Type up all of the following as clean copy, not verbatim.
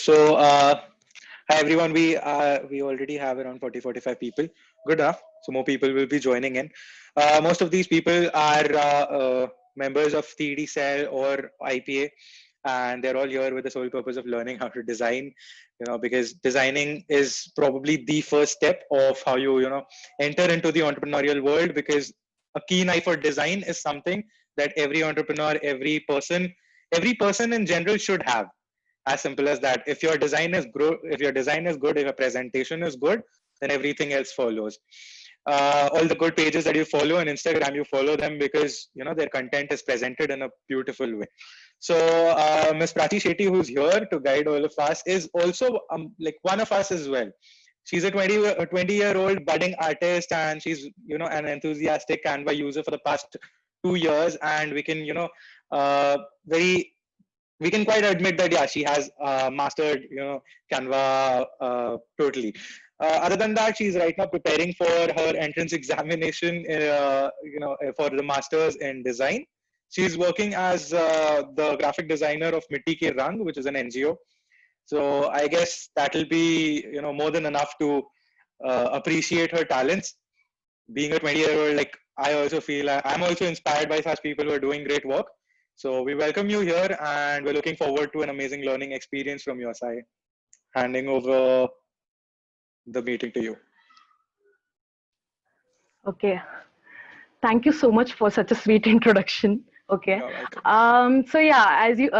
So, hi everyone. We already have around 40-45 people. Good enough. So more people will be joining in. Most of these people are members of TD Cell or IPA, and they're all here with the sole purpose of learning how to design. Because designing is probably the first step of how you enter into the entrepreneurial world. Because a keen eye for design is something that every entrepreneur, every person in general should have. As simple as that. If your design is good, if your presentation is good, then everything else follows. All the good pages that you follow on Instagram, you follow them because their content is presented in a beautiful way. So Ms. Prachi Shetty, who's here to guide all of us, is also like one of us as well. She's a 20-year-old budding artist, and she's an enthusiastic Canva user for the past 2 years, and very we can quite admit that she has mastered Canva totally. Other than that, she's right now preparing for her entrance examination for the masters in design. She's working as the graphic designer of Mitti Ke Rang, which is an NGO. So I guess that'll be more than enough to appreciate her talents. Being a 20-year-old, like I also feel I'm also inspired by such people who are doing great work. So we welcome you here, and we're looking forward to an amazing learning experience from your side. Handing over the meeting to you. Okay. Thank you so much for such a sweet introduction. Okay. You're welcome. So yeah, as you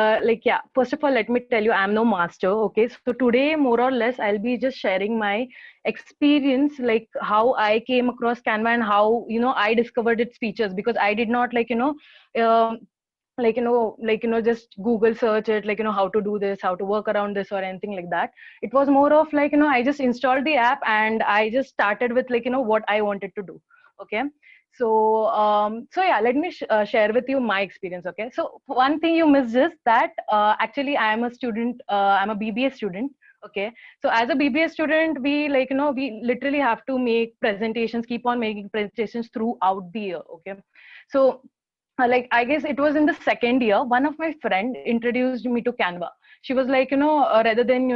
first of all, let me tell you, I'm no master. Okay. So today, more or less, I'll be just sharing my experience, like how I came across Canva and how, I discovered its features, because I did not um, just Google search it, how to do this, how to work around this or anything like that. It was more of I just installed the app and I just started with what I wanted to do. Okay. So yeah, let me share with you my experience. Okay. So one thing you missed is that actually I am a student, I'm a BBA student. Okay. So as a BBA student, we we literally have to make presentations, keep on making presentations throughout the year. Okay. So I guess it was in the second year, one of my friend introduced me to Canva. She was like, rather than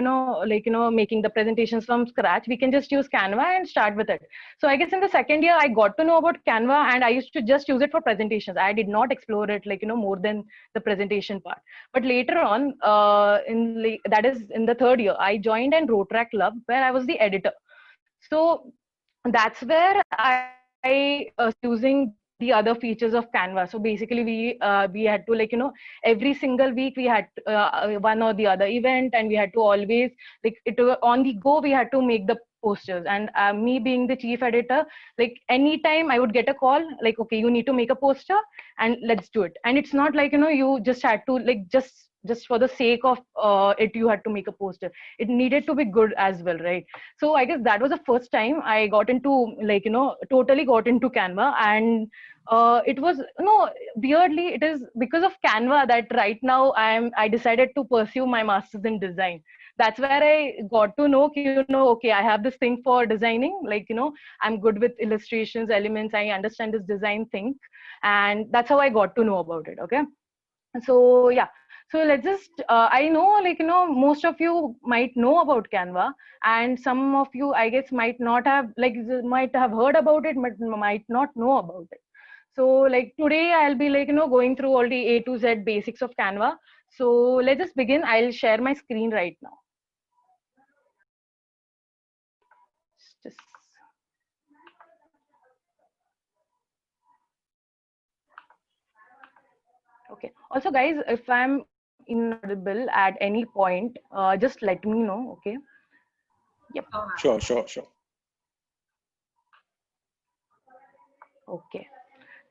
making the presentations from scratch, we can just use Canva and start with it. So I guess in the second year I got to know about Canva, and I used to just use it for presentations. I did not explore it more than the presentation part. But later on, that is in the third year, I joined an Rotaract club where I was the editor. So that's where I using the other features of Canva. So basically we had to every single week we had one or the other event, and we had to always on the go, we had to make the posters. And me being the chief editor, anytime I would get a call, okay, you need to make a poster and let's do it. And it's not you just had to just for the sake of it, you had to make a poster. It needed to be good as well, right? So I guess that was the first time I got into totally got into Canva. And it was weirdly, it is because of Canva that right now I decided to pursue my master's in design. That's where I got to know, okay, I have this thing for designing, I'm good with illustrations, elements, I understand this design thing. And that's how I got to know about it. Okay. So yeah, so let's just I know most of you might know about Canva, and some of you I guess might not have might have heard about it but might not know about it. So today I'll be going through all the A to Z basics of Canva. So let's just begin. I'll share my screen right now. Just okay. Also, guys, if I'm inaudible at any point, just let me know. Okay. Yep. Sure. Okay.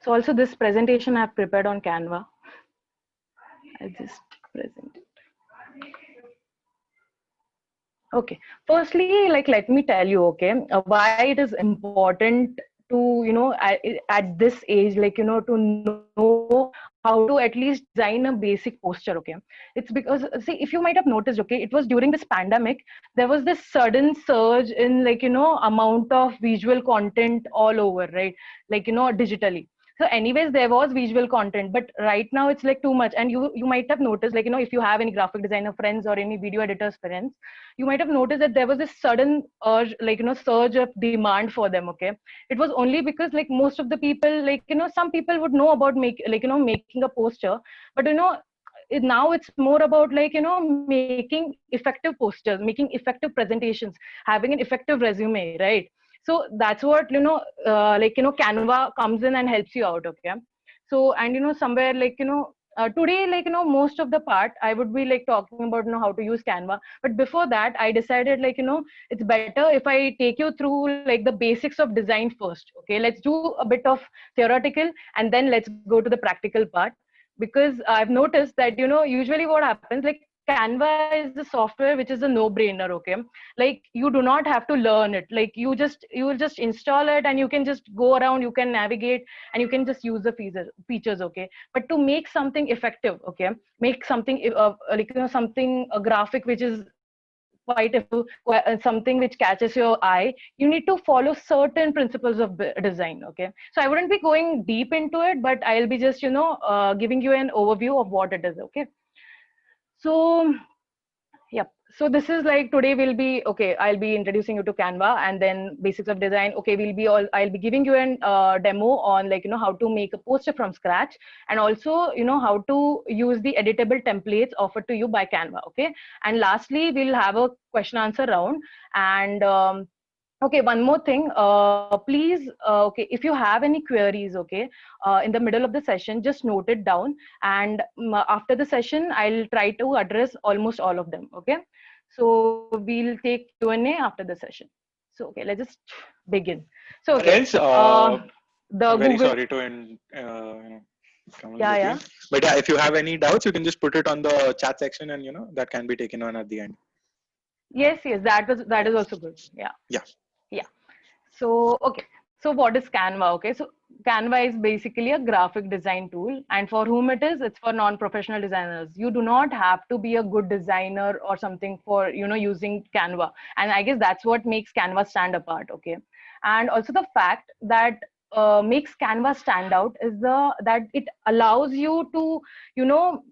So also this presentation I've prepared on Canva. I'll just present it. Okay. Firstly, let me tell you, okay, why it is important to, at this age, to know how to at least design a basic poster. Okay. It's because, see, if you might have noticed, okay, it was during this pandemic, there was this sudden surge in amount of visual content all over, right? Digitally. So anyways, there was visual content, but right now it's like too much. And you might have noticed, like, if you have any graphic designer friends or any video editors friends, you might have noticed that there was this sudden urge, like, surge of demand for them. Okay, it was only because, like, most of the people, like, some people would know about making a poster, but now it's more about, like, making effective posters, making effective presentations, having an effective resume, right? So that's what, Canva comes in and helps you out. Okay, so, and somewhere, like, today, like, most of the part I would be like talking about, how to use Canva. But before that, I decided, like, it's better if I take you through, like, the basics of design first. Okay, let's do a bit of theoretical, and then let's go to the practical part. Because I've noticed that, usually what happens, like, Canva is the software which is a no-brainer. Okay, like, you do not have to learn it. Like, you will just install it, and you can just go around, you can navigate, and you can just use the features. Okay, but to make something effective, okay, make something like, something, a graphic which is quite effective, something which catches your eye, you need to follow certain principles of design. Okay, so I wouldn't be going deep into it, but I'll be just, giving you an overview of what it is. Okay, so yep. So this is like, today will be, okay, I'll be introducing you to Canva, and then basics of design. Okay, I'll be giving you an demo on, like, how to make a poster from scratch, and also, how to use the editable templates offered to you by Canva. Okay. And lastly, we'll have a question answer round. And okay, one more thing, please, okay, if you have any queries, okay, in the middle of the session, just note it down. And after the session, I'll try to address almost all of them. Okay, so we'll take Q&A after the session. So, okay, let's just begin. So, Or okay, else, the I'm very Google, sorry to come in yeah, between. yeah, But yeah, if you have any doubts, you can just put it on the chat section, and that can be taken on at the end. yes, yes, that is also good. Yeah, Yeah. yeah. So, okay. So what is Canva? Okay. So Canva is basically a graphic design tool. And for whom it is? It's for non-professional designers. You do not have to be a good designer or something for, using Canva. And I guess that's what makes Canva stand apart. Okay. And also the fact that makes Canva stand out is that it allows you to, you know,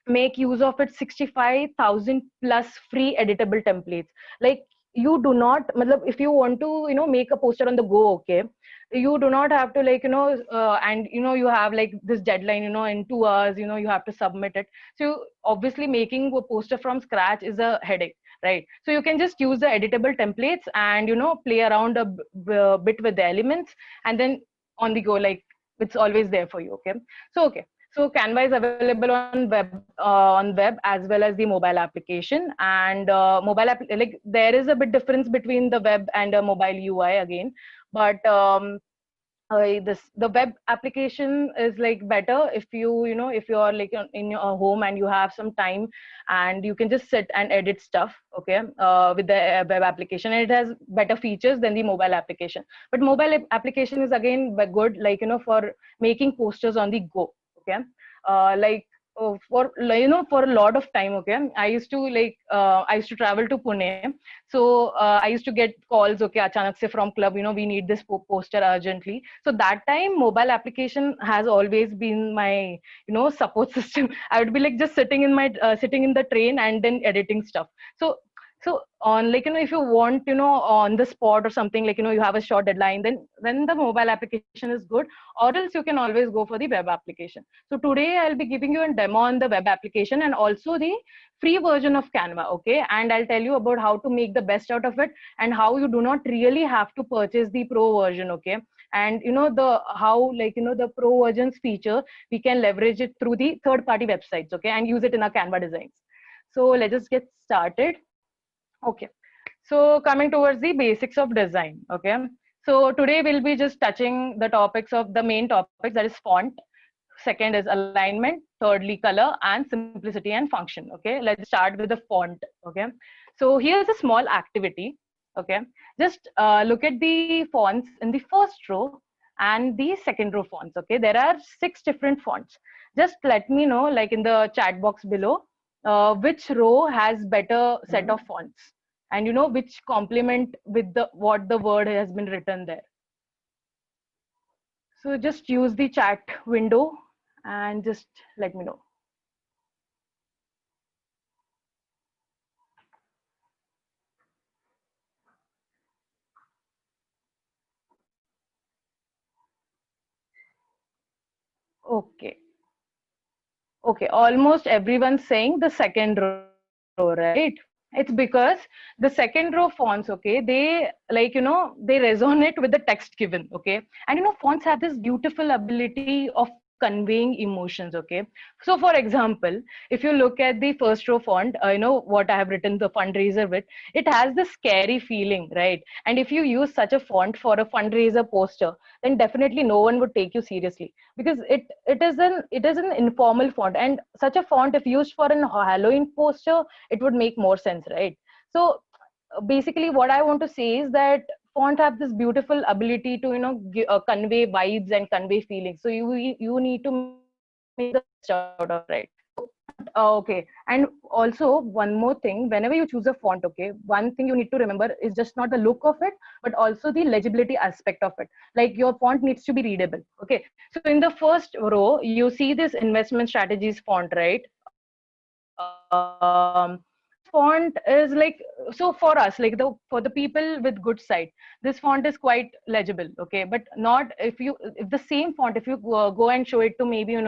make use of its 65,000 plus free editable templates. Like, you do not, if you want to, make a poster on the go, okay, you do not have to, like, and you have like this deadline, in 2 hours, you have to submit it. So obviously making a poster from scratch is a headache, right? So you can just use the editable templates and, play around a bit with the elements, and then on the go, like, it's always there for you. Okay, so okay, so Canva is available on web as well as the mobile application. And like, there is a bit difference between the web and a mobile UI again, but the web application is like better if if you're like in your home and you have some time, and you can just sit and edit stuff. Okay, with the web application, and it has better features than the mobile application. But mobile application is again good, like, for making posters on the go. Okay, like, for, like, for a lot of time. Okay, I used to travel to Pune. So I used to get calls, okay, achanak se from club, we need this poster urgently. So that time mobile application has always been my, support system. I would be like just sitting in the train and then editing stuff. So on, like, if you want, on the spot or something, like, you have a short deadline, then the mobile application is good. Or else you can always go for the web application. So today I'll be giving you a demo on the web application and also the free version of Canva. Okay, and I'll tell you about how to make the best out of it, and how you do not really have to purchase the pro version. Okay, and the how, like, the pro versions feature, we can leverage it through the third party websites. Okay, and use it in our Canva designs. So let's just get started. Okay, so coming towards the basics of design. Okay, so today we'll be just touching the topics of the main topics, that is font. Second is alignment. Thirdly, color, and simplicity and function. Okay, let's start with the font. Okay, so here's a small activity. Okay, just look at the fonts in the first row and the second row fonts. Okay, there are 6 different fonts. Just let me know, like, in the chat box below, which row has better set of fonts, and which complement with the what the word has been written there. So just use the chat window and just let me know. Okay. Okay, almost everyone's saying the second row, right? It's because the second row fonts, okay, they like, they resonate with the text given, okay? And fonts have this beautiful ability of conveying emotions, okay? So for example, if you look at the first row font, what I have written the fundraiser with, it has this scary feeling, right? And if you use such a font for a fundraiser poster, then definitely no one would take you seriously, because it is an informal font, and such a font if used for an Halloween poster, it would make more sense, right? So basically what I want to say is that font have this beautiful ability to convey vibes and convey feelings, so you need to make the best out of it, right? Okay, and also one more thing, whenever you choose a font, okay, one thing you need to remember is just not the look of it, but also the legibility aspect of it. Like your font needs to be readable. Okay, so in the first row, you see this investment strategies font, right? This font is like, so for us, like for the people with good sight, this font is quite legible, okay, but not if the same font, if you go and show it to maybe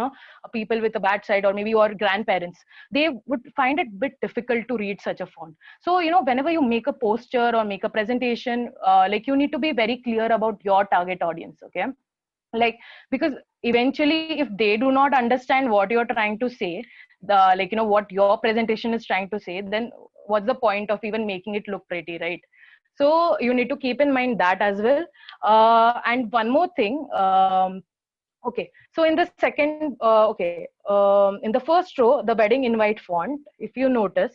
people with a bad sight, or maybe your grandparents, they would find it bit difficult to read such a font. So whenever you make a poster or make a presentation, like you need to be very clear about your target audience, okay? Like, because eventually if they do not understand what you're trying to say, the like what your presentation is trying to say, then what's the point of even making it look pretty, right? So you need to keep in mind that as well. And one more thing, okay, so in the second, in the first row, the wedding invite font, if you notice,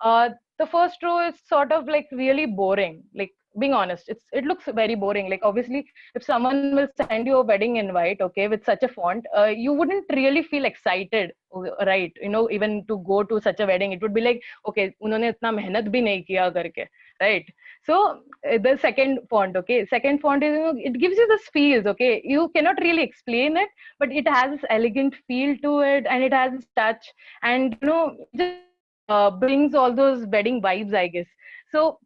the first row is sort of like really boring. Like, being honest, it looks very boring. Like, obviously, if someone will send you a wedding invite, okay, with such a font, you wouldn't really feel excited, right? Even to go to such a wedding, it would be like, okay, unhone itna mehnat bhi nahi kiya karke, right? So the second font, okay, second font is, it gives you this feels, okay, you cannot really explain it, but it has this elegant feel to it, and it has this touch, and it just brings all those wedding vibes, I guess. So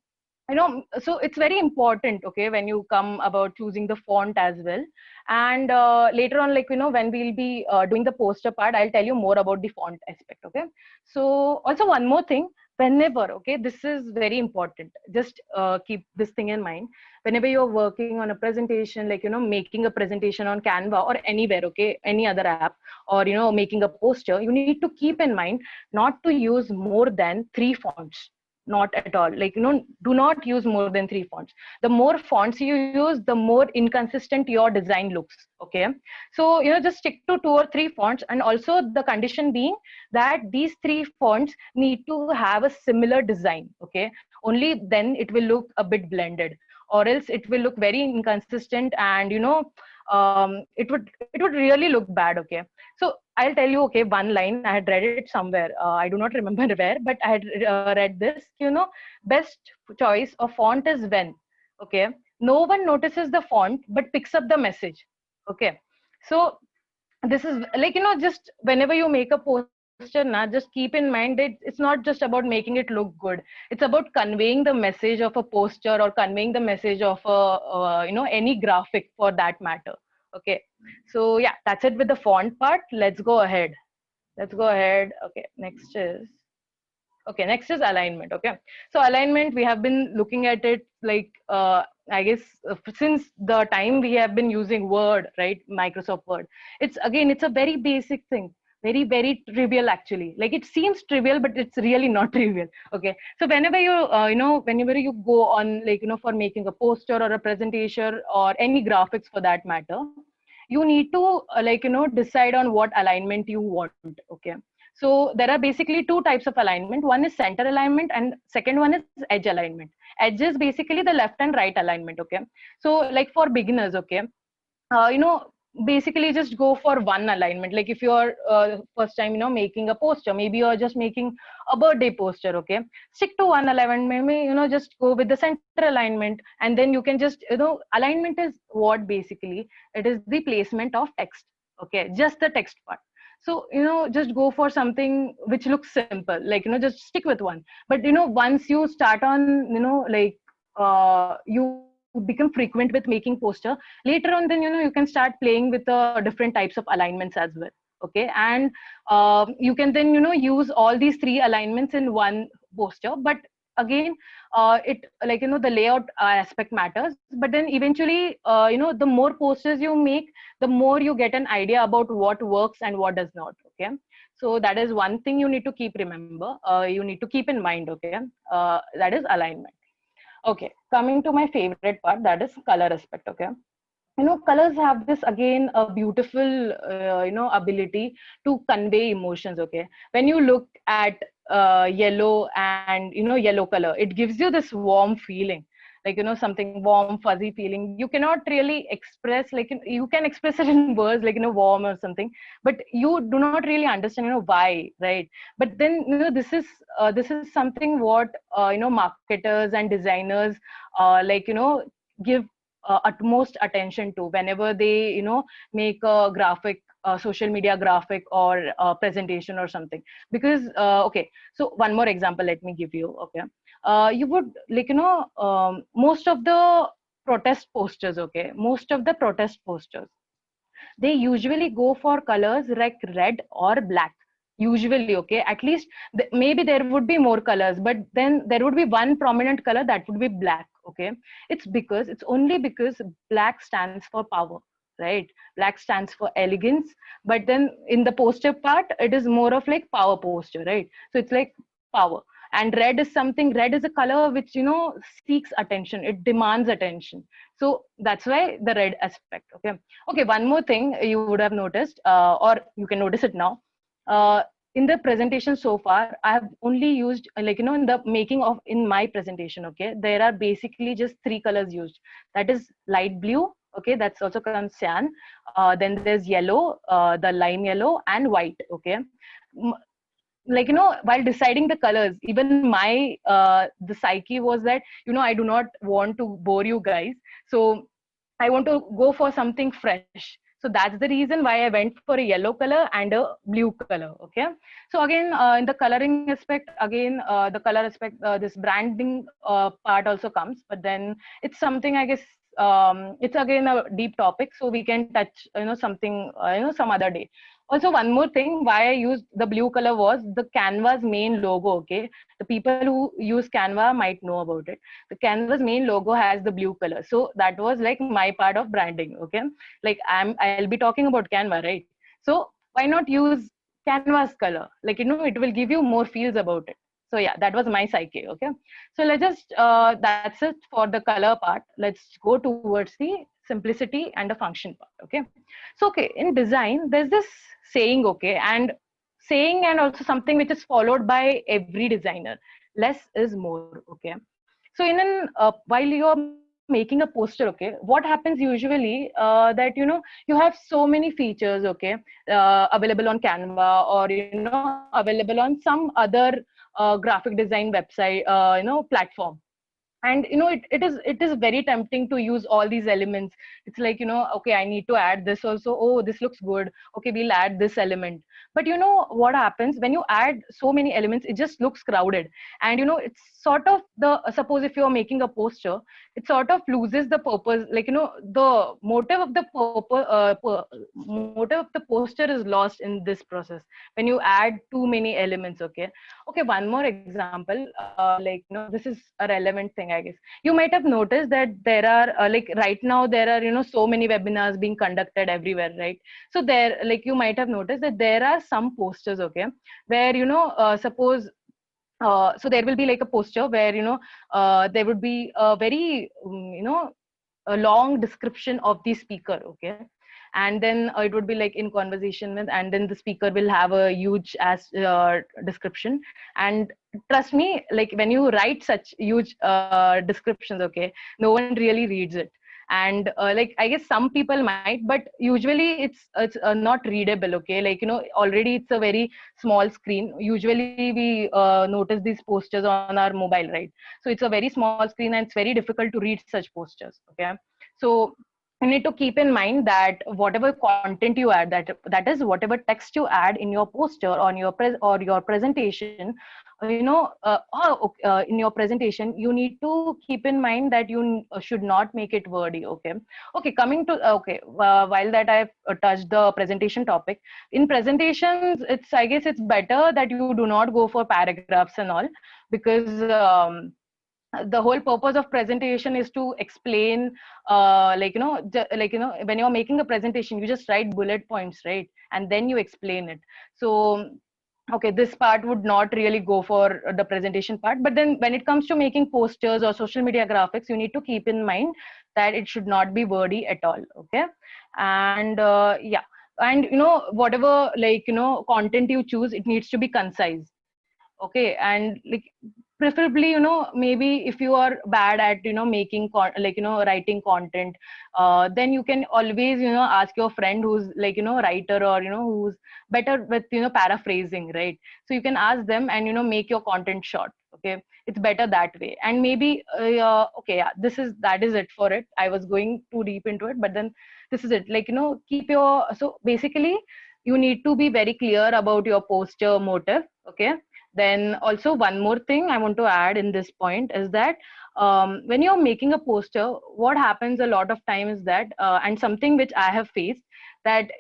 so it's very important, okay, when you come about choosing the font as well. And later on, like when we'll be doing the poster part, I'll tell you more about the font aspect, okay? So also one more thing, whenever, okay, this is very important, just keep this thing in mind. Whenever you're working on a presentation, like making a presentation on Canva or anywhere, okay, any other app, or making a poster, you need to keep in mind not to use more than 3 fonts. Not at all. Like do not use more than 3 fonts. The more fonts you use, the more inconsistent your design looks, okay? So just stick to 2 or 3 fonts, and also the condition being that these 3 fonts need to have a similar design, okay? Only then it will look a bit blended, or else it will look very inconsistent, and it would really look bad, okay? So I'll tell you, okay, one line I had read it somewhere, I do not remember where, but I had read this, best choice of font is when, okay, no one notices the font but picks up the message, okay? So this is like, just whenever you make a poster now, just keep in mind that it's not just about making it look good, it's about conveying the message of a poster, or conveying the message of a any graphic for that matter, okay? So yeah, that's it with the font part. Let's go ahead. Okay, next is alignment, okay? So alignment, we have been looking at it, like I guess since the time we have been using Word, right? Microsoft Word. It's a very basic thing, very very trivial actually. Like, it seems trivial, but it's really not trivial, okay? So whenever whenever you go on, like for making a poster or a presentation or any graphics for that matter, you need to decide on what alignment you want, okay? So there are basically 2 types of alignment. One is center alignment, and second one is edge alignment. Edge is basically the left and right alignment, okay? So like for beginners, okay, uh, you know basically just go for one alignment. Like if you're first time, making a poster, maybe you're just making a birthday poster, okay, stick to one alignment. Maybe, just go with the center alignment, and then you can just, alignment is what basically, it is the placement of text, okay, just the text part. So, just go for something which looks simple, like, just stick with one. But, once you start on, like, you become frequent with making poster, later on, then, you can start playing with different types of alignments as well. Okay. And you can then, use all these three alignments in one poster. But again, it, like, the layout aspect matters. But then eventually, the more posters you make, the more you get an idea about what works and what does not. Okay. So that is one thing you need to keep remember, you need to keep in mind. Okay. That is alignment. Okay, coming to my favorite part, that is color aspect. Okay, colors have this, again, a beautiful ability to convey emotions. Okay, when you look at yellow, and yellow color, it gives you this warm feeling, like, something warm, fuzzy feeling. You cannot really express, like, you can express it in words, like, warm or something, but you do not really understand, why, right? But then, this is something what marketers and designers like, give utmost attention to whenever they, make a graphic, social media graphic, or presentation or something. Because okay, so one more example let me give you. Okay, you would, like, most of the protest posters, okay, most of the protest posters, they usually go for colors like red or black, usually. Okay, at least maybe there would be more colors, but then there would be one prominent color, that would be black. Okay, it's only because black stands for power, right? Black stands for elegance. But then in the poster part, it is more of like power poster, right? So it's like power. And red is a color which, seeks attention, it demands attention. So that's why the red aspect. Okay. Okay, one more thing you would have noticed, or you can notice it now. In the presentation so far, I have only used, like, in the making of, in my presentation, okay, there are basically just three colors used. That is light blue, okay, that's also called cyan. Then there's yellow, the lime yellow, and white. Okay. Like, while deciding the colors, even my the psyche was that, I do not want to bore you guys, so I want to go for something fresh. So that's the reason why I went for a yellow color and a blue color. Okay. So again, in the coloring aspect, again, the color aspect, this branding part also comes, but then it's something, I guess, it's again a deep topic, so we can touch, something, some other day. Also, one more thing why I used the blue color was the Canva's main logo. Okay. The people who use Canva might know about it. The Canva's main logo has the blue color. So that was like my part of branding. Okay. Like I'll be talking about Canva, right? So why not use Canva's color? Like, it will give you more feels about it. So yeah, that was my psyche. Okay. So let's just, that's it for the color part. Let's go towards the simplicity and the function part. Okay. So, okay, in design, there's this saying, okay, and saying, and also something which is followed by every designer: less is more. Okay. So while you're making a poster, okay, what happens usually, that, you have so many features, okay, available on Canva, or, available on some other graphic design website, platform. And it is very tempting to use all these elements. It's like, okay, I need to add this also. Oh, this looks good. Okay, we'll add this element. But what happens when you add so many elements? It just looks crowded. And it's sort of, the suppose if you're making a poster, it sort of loses the purpose. Like, the motive of the motive of the poster is lost in this process when you add too many elements. Okay. Okay, one more example, like, this is a relevant thing, I guess. You might have noticed that there are, like, right now there are, so many webinars being conducted everywhere, right? So there, like, you might have noticed that there are some posters, okay, where, suppose, so there will be like a poster where, there would be a very, a long description of the speaker. Okay. And then it would be like in conversation with, and then the speaker will have a huge as description. And trust me, like, when you write such huge descriptions, okay, no one really reads it. and like I guess some people might, but usually it's not readable. Okay, like already it's a very small screen. Usually we notice these posters on our mobile, right? So it's a very small screen and it's very difficult to read such posters. Okay, so you need to keep in mind that whatever content you add, that is whatever text you add in your poster on your or your presentation, in your presentation, you need to keep in mind that you should not make it wordy. Okay, okay, coming to while that I've touched the presentation topic, in presentations, it's, I guess it's better that you do not go for paragraphs and all, because the whole purpose of presentation is to explain, when you're making a presentation, you just write bullet points, right? And then you explain it. So okay, this part would not really go for the presentation part, but then when it comes to making posters or social media graphics, you need to keep in mind that it should not be wordy at all. Okay, and yeah, and whatever, content you choose, it needs to be concise. Okay, and like preferably, maybe if you are bad at making writing content, then you can always ask your friend who's writer, or who's better with paraphrasing, right? So you can ask them and make your content short. Okay, it's better that way. And maybe okay, yeah, that is it for it. I was going too deep into it, but then this is it. Like keep your, so basically you need to be very clear about your poster motive. Okay, then also one more thing I want to add in this point is that when you're making a poster, what happens a lot of times is that, and something which I have faced, that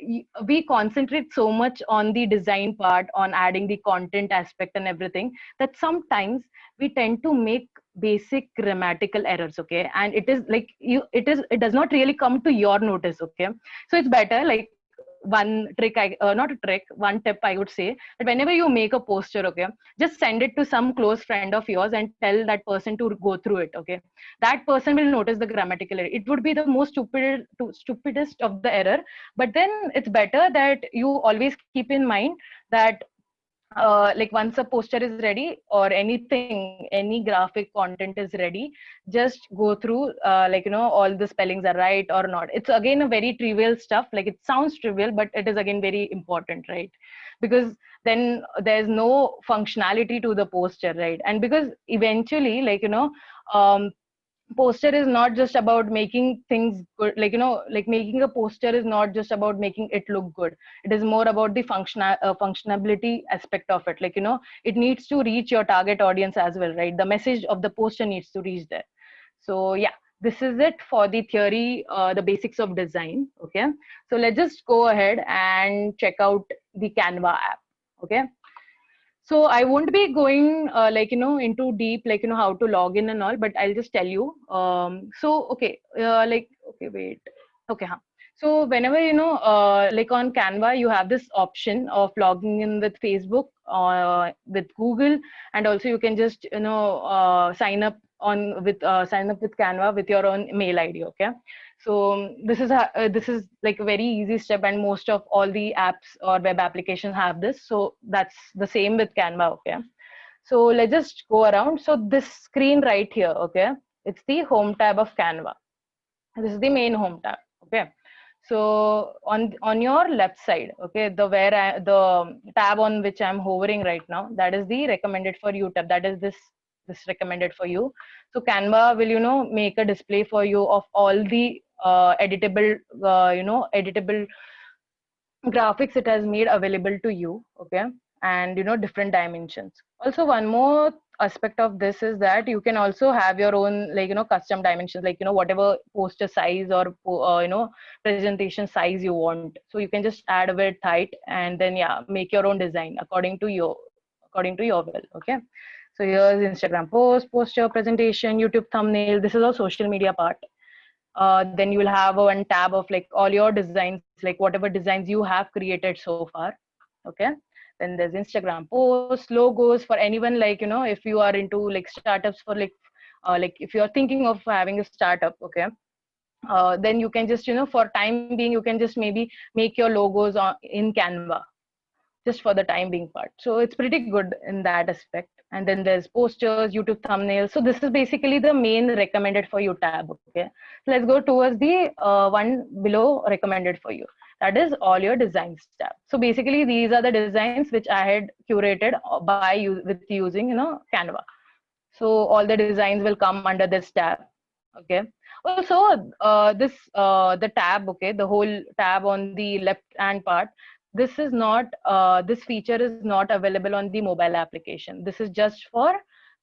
we concentrate so much on the design part, on adding the content aspect and everything, that sometimes we tend to make basic grammatical errors. Okay, and it is like it does not really come to your notice. Okay, so it's better, like one trick, not a trick, one tip I would say, that whenever you make a poster, okay, just send it to some close friend of yours and tell that person to go through it. Okay, that person will notice the grammatical error. It would be the most stupidest of the error, but then it's better that you always keep in mind that like once a poster is ready, or anything, any graphic content is ready, just go through all the spellings are right or not. It's again a very trivial stuff, like it sounds trivial, but it is again very important, right? Because then there's no functionality to the poster, right? And because eventually, um, poster is not just about making things good, like making a poster is not just about making it look good. It is more about the functionality aspect of it. It needs to reach your target audience as well, right? The message of the poster needs to reach there. So yeah, this is it for the theory, the basics of design. Okay, so let's just go ahead and check out the Canva app. Okay, so I won't be going into deep, how to log in and all, but I'll just tell you. So okay, okay, wait, okay, huh. So whenever like on Canva, you have this option of logging in with Facebook, with Google, and also you can just sign up with Canva with your own mail ID. Okay, so this is like a very easy step, and most of all the apps or web applications have this. So that's the same with Canva. Okay, so let's just go around. So this screen right here, okay, it's the home tab of Canva. This is the main home tab. Okay, so on your left side, okay, the tab on which I'm hovering right now, that is the recommended for you tab. That is this recommended for you. So Canva will make a display for you of all the editable editable graphics it has made available to you. Okay, and different dimensions. Also, one more aspect of this is that you can also have your own custom dimensions, whatever poster size or presentation size you want. So you can just add a width, height, and then yeah, make your own design according to your will. Okay, so here's Instagram post, poster, presentation, YouTube thumbnail. This is our social media part. Then you will have one tab of like all your designs, like whatever designs you have created so far. Okay, then there's Instagram posts, logos for anyone, if you are into like startups, for like if you are thinking of having a startup. Okay, then you can just for time being, you can just maybe make your logos in Canva, just for the time being part. So it's pretty good in that aspect. And then there's posters, YouTube thumbnails. So this is basically the main recommended for you tab. Okay, so let's go towards the one below recommended for you. That is all your designs tab. So basically these are the designs which I had curated by with using Canva. So all the designs will come under this tab. Okay, also the tab, okay, the whole tab on the left hand part, this is not this feature is not available on the mobile application. This is just for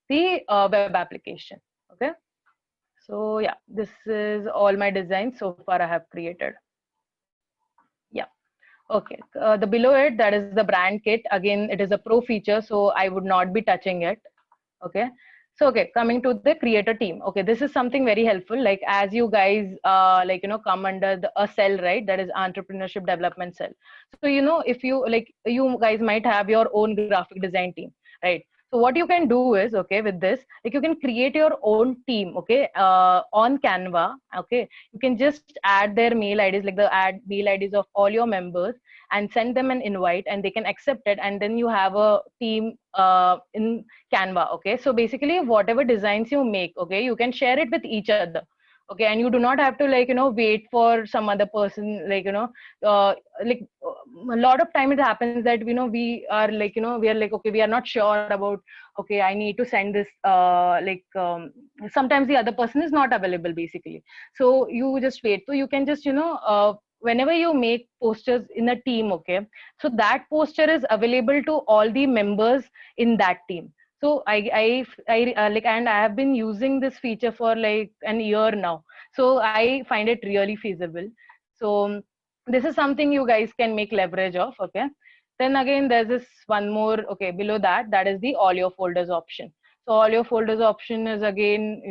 the web application. Okay, so yeah, this is all my designs so far I have created. Yeah. Okay, the below it, that is the brand kit. Again, it is a pro feature, so I would not be touching it. Okay, so okay, coming to the creator team. Okay, this is something very helpful. Like as you guys come under a cell, right? That is entrepreneurship development cell. So if you guys might have your own graphic design team, right? So what you can do is, okay, with this, like you can create your own team, okay, on Canva. Okay, you can just add their mail IDs, like the add mail IDs of all your members, and send them an invite, and they can accept it, and then you have a team in Canva. Okay, so basically whatever designs you make, okay, you can share it with each other. Okay, and you do not have to wait for some other person, a lot of time it happens that we are we are like, okay, we are not sure about, okay, I need to send this sometimes the other person is not available basically. So you just wait. So you can just whenever you make posters in a team, okay, so that poster is available to all the members in that team. So and I have been using this feature for like an year now, so I find it really feasible. So this is something you guys can make leverage of. Okay, then again there's this one more, okay, below that, that is the all your folders option. So all your folders option is again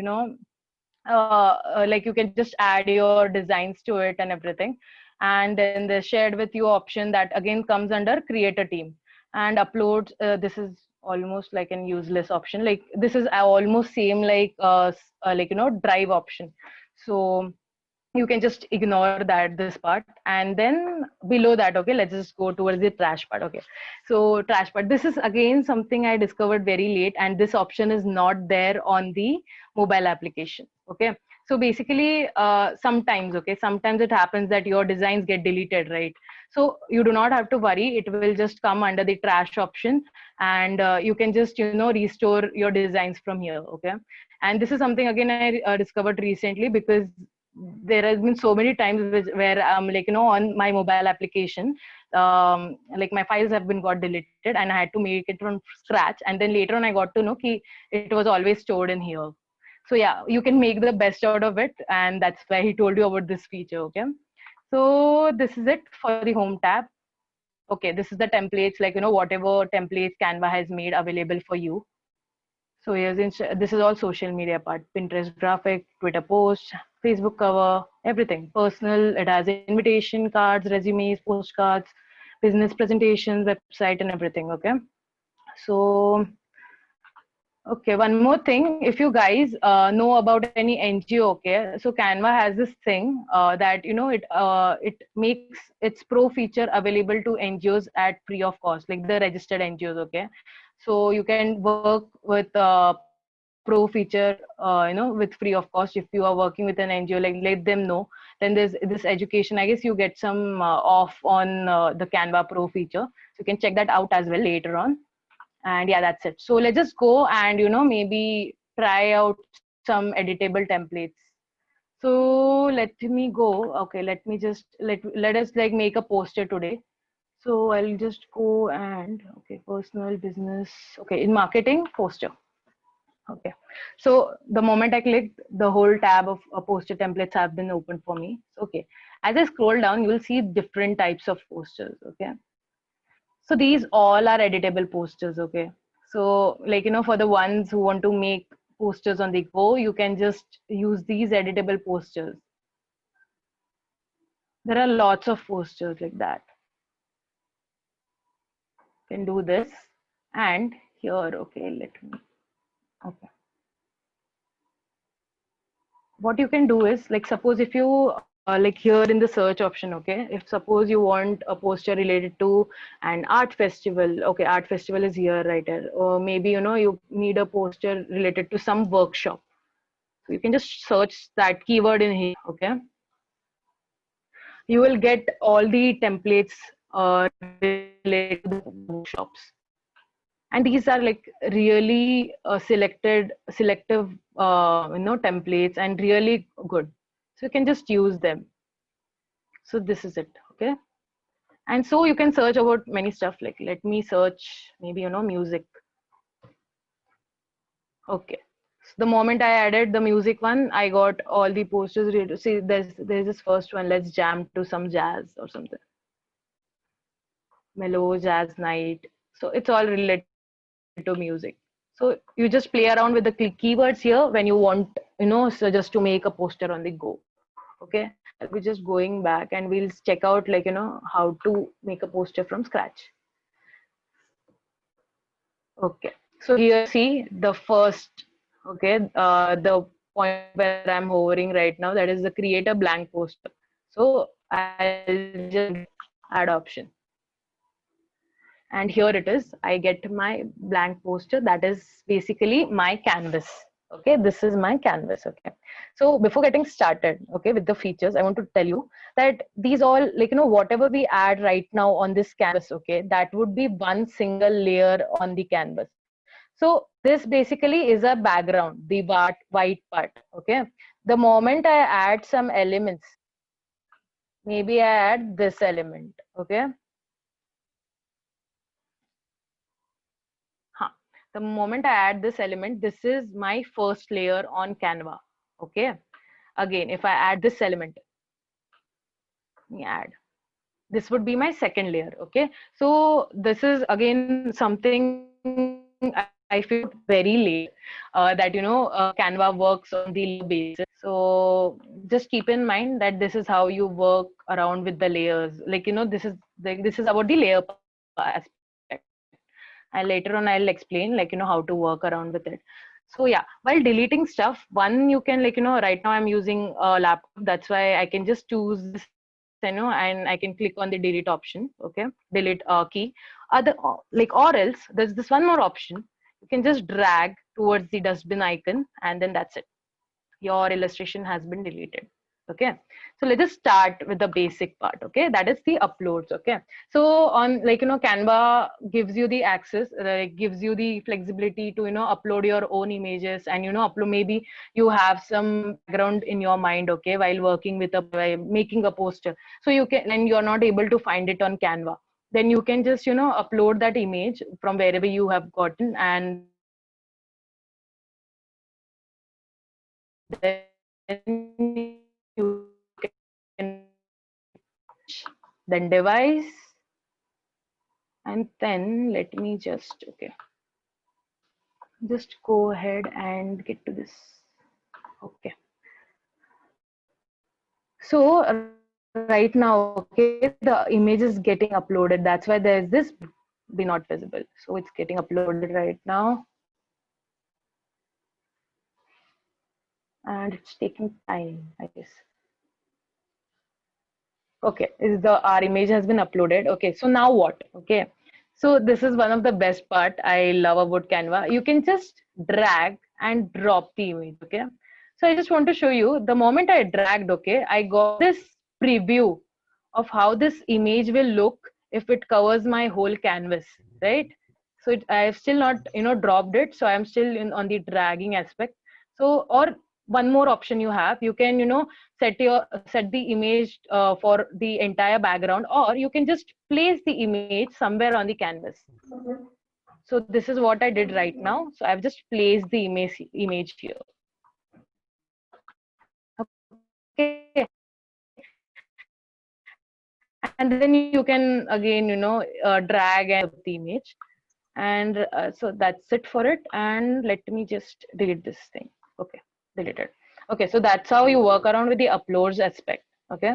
like you can just add your designs to it and everything. And then the shared with you option, that again comes under creator team. And uploads, this is almost like an useless option. Like this is almost same like drive option. So you can just ignore that, this part. And then below that, okay, let's just go towards the trash part. Okay, so trash part, this is again something I discovered very late, and this option is not there on the mobile application. Okay, so basically sometimes, okay, sometimes it happens that your designs get deleted, right? So you do not have to worry, it will just come under the trash option, and you can just restore your designs from here. Okay, and this is something again I discovered recently, because there has been so many times where on my mobile application, like my files have been got deleted, and I had to make it from scratch, and then later on I got to know ki it was always stored in here. So yeah, you can make the best out of it, and that's why he told you about this feature. Okay, so this is it for the home tab. Okay, this is the templates, like whatever templates Canva has made available for you. So here's this is all social media part: Pinterest graphic, Twitter post, Facebook cover, everything. Personal, it has invitation cards, resumes, postcards, business presentations, website, and everything. Okay. So, okay, one more thing. If you guys know about any NGO, okay, so Canva has this thing that it makes its pro feature available to NGOs at free of cost, like the registered NGOs. Okay, so you can work with pro feature with free of cost if you are working with an NGO. Like let them know. Then there's this education, I guess you get some off on the Canva pro feature, so you can check that out as well later on. And yeah, that's it. So let's just go and maybe try out some editable templates. So let me go. Okay, let me just let us like make a poster today. So I'll just go and, okay, personal, business, okay, in marketing, poster. Okay, so the moment I clicked, the whole tab of poster templates have been opened for me. Okay, as I scroll down, you will see different types of posters. Okay, so these all are editable posters. Okay, so like for the ones who want to make posters on the go, you can just use these editable posters. There are lots of posters like that. You can do this, and here, okay, let me, okay, what you can do is, like, suppose if you like here in the search option, okay, if suppose you want a poster related to an art festival, okay, art festival is here right here, or maybe you need a poster related to some workshop, so you can just search that keyword in here, okay. You will get all the templates related to the workshops, and these are like really selective templates and really good, so you can just use them. So this is it, okay. And so you can search about many stuff, like let me search maybe music. Okay, so the moment I added the music one, I got all the posters related. See, there's this first one, let's jam to some jazz or something, mellow jazz night. So it's all related to music. So you just play around with the keywords here when you want, so just to make a poster on the go. Okay, I'll be just going back and we'll check out like how to make a poster from scratch. Okay, so here see the first, okay, the point where I'm hovering right now, that is the create a blank poster. So I'll just add option, and here it is, I get my blank poster, that is basically my canvas. Okay, this is my canvas. Okay, so before getting started, okay, with the features, I want to tell you that these all, like whatever we add right now on this canvas, okay, that would be one single layer on the canvas. So this basically is a background, the white part. Okay, the moment I add some elements, maybe I add this element. Okay, the moment I add this element, this is my first layer on Canva. Okay, again, if I add this element, let me add, this would be my second layer. Okay, so this is again something I feel very late, that Canva works on the layer basis. So just keep in mind that this is how you work around with the layers. Like this is about the layer aspect, and later on I'll explain like how to work around with it. So yeah, while deleting stuff, one, you can like right now I'm using a laptop, that's why I can just choose this, and I can click on the delete option. Okay, delete key. Other, like, or else there's this one more option, you can just drag towards the dustbin icon, and then that's it, your illustration has been deleted. Okay, so let's just start with the basic part. Okay, that is the uploads. Okay, so on, like Canva gives you the access, gives you the flexibility to upload your own images, and upload, maybe you have some background in your mind, okay, while working with while making a poster, so you can, and you're not able to find it on Canva, then you can just upload that image from wherever you have gotten, and then you can then device, and then let me just, okay, just go ahead and get to this. Okay, so right now, okay, the image is getting uploaded, that's why there's this be not visible, so it's getting uploaded right now, and it's taking time, I guess. Okay, is the our image has been uploaded. Okay, so now what? Okay, so this is one of the best part I love about Canva. You can just drag and drop the image. Okay, so I just want to show you, the moment I dragged, okay, I got this preview of how this image will look if it covers my whole canvas, right? So I have still not dropped it, so I'm still on the dragging aspect. So, or one more option you have, you can set the image for the entire background, or you can just place the image somewhere on the canvas. So this is what I did right now, so I've just placed the image here. Okay, and then you can again drag and the image, and so that's it for it, and let me just delete this thing. Okay, deleted. Okay, so that's how you work around with the uploads aspect. Okay,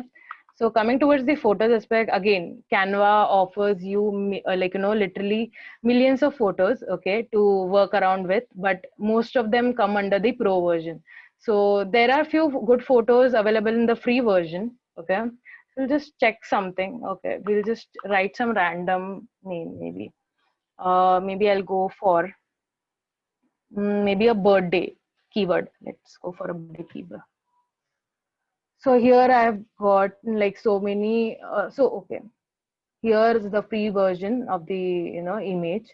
so coming towards the photos aspect, again Canva offers you like literally millions of photos, okay, to work around with, but most of them come under the pro version. So there are few good photos available in the free version, Okay, we'll just check something. Okay, we'll just write some random name. Maybe I'll go for maybe a birthday keyword. Let's go for a birthday keyword. So here I've got like so many. Okay, here's the free version of the image.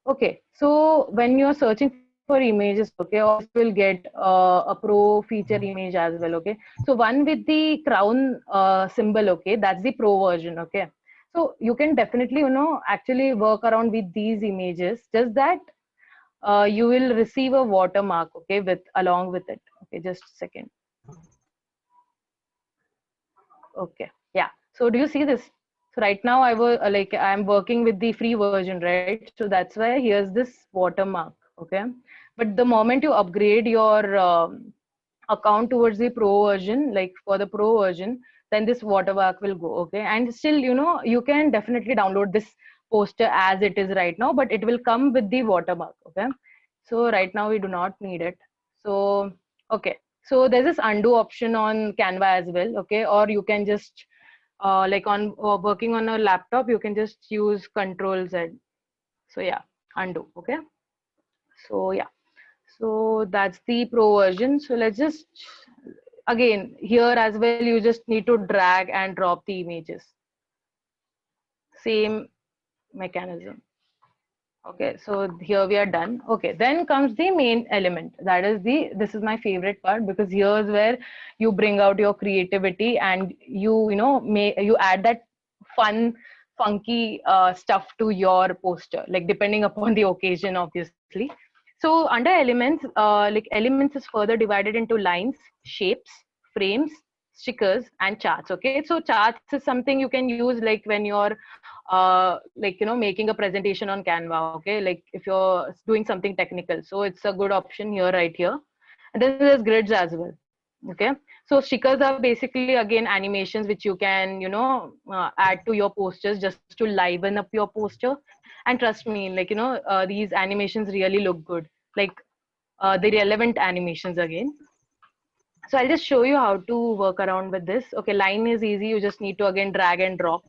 Okay, so when you're searching for images, okay, also will get a pro feature image as well. Okay, so one with the crown symbol. Okay, that's the pro version. Okay, so you can definitely actually work around with these images. Just that you will receive a watermark. Okay, with along with it. Okay, just a second. Okay, yeah. So do you see this? So right now I was I'm working with the free version, right? So that's why here's this watermark. Okay, but the moment you upgrade your account towards the pro version, like for the pro version, then this watermark will go. Okay, and still you can definitely download this poster as it is right now, but it will come with the watermark. Okay, so right now we do not need it. So okay, so there's this undo option on Canva as well. Okay, or you can just like on working on a laptop, you can just use Control Z. So yeah, undo. Okay, so yeah, so that's the pro version. So let's just again here as well, you just need to drag and drop the images, same mechanism. Okay, so here we are done. Okay, then comes the main element. That is this is my favorite part, because here's where you bring out your creativity and you add that fun, funky stuff to your poster, like depending upon the occasion, obviously. So under elements, like elements is further divided into lines, shapes, frames, stickers, and charts. Okay, so charts is something you can use like when you're like making a presentation on Canva. Okay, like if you're doing something technical, so it's a good option here, right here. And then there's grids as well. Okay, so stickers are basically again animations which you can add to your posters just to liven up your poster. And trust me, like these animations really look good, like the relevant animations again. So I'll just show you how to work around with this. Okay, line is easy, you just need to again drag and drop.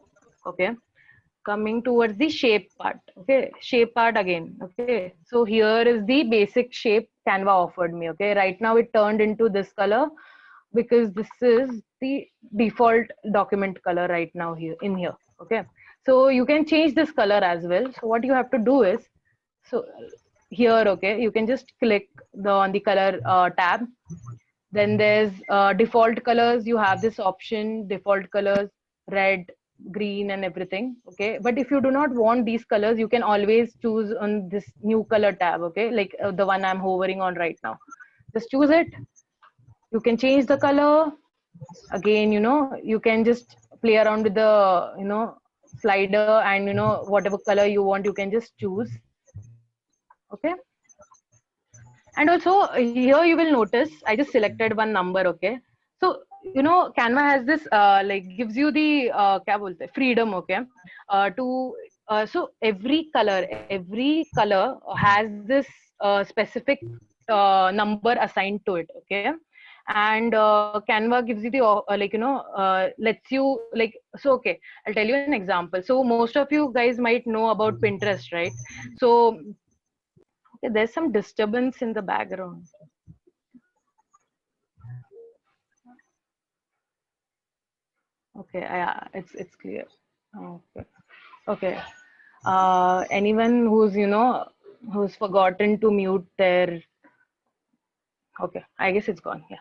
Okay, coming towards the shape part. Okay, shape part again. Okay, so here is the basic shape Canva offered me. Okay, right now it turned into this color because this is the default document color right now here in here. Okay, so you can change this color as well. So what you have to do is, so here, okay, you can just click on the color tab. Then there's default colors. You have this option, default colors, red, green, and everything. Okay, but if you do not want these colors, you can always choose on this new color tab. Okay, like the one I'm hovering on right now. Just choose it. You can change the color. Again, you can just play around with the slider, and whatever color you want, you can just choose. Okay, and also here you will notice I just selected one number. Okay, so Canva has this like gives you the kya bolte hain, freedom. Okay, to so every color has this specific number assigned to it. Okay, and Canva gives you the like lets you like, so okay, I'll tell you an example. So most of you guys might know about Pinterest, right? So okay, there's some disturbance in the background. Okay, yeah, it's clear. Okay, okay. Anyone who's who's forgotten to mute their. Okay, I guess it's gone. Yeah,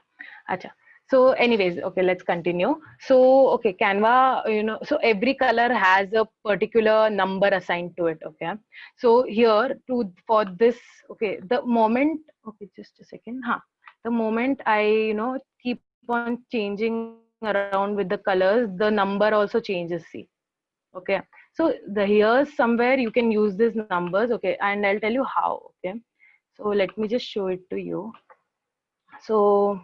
acha. So, anyways, okay, let's continue. So, okay, Canva, so every color has a particular number assigned to it. Okay, so here for this, okay, the moment, okay, just a second, the moment I keep on changing around with the colors, the number also changes. See, okay, so here's somewhere you can use these numbers. Okay, and I'll tell you how. Okay, so let me just show it to you. So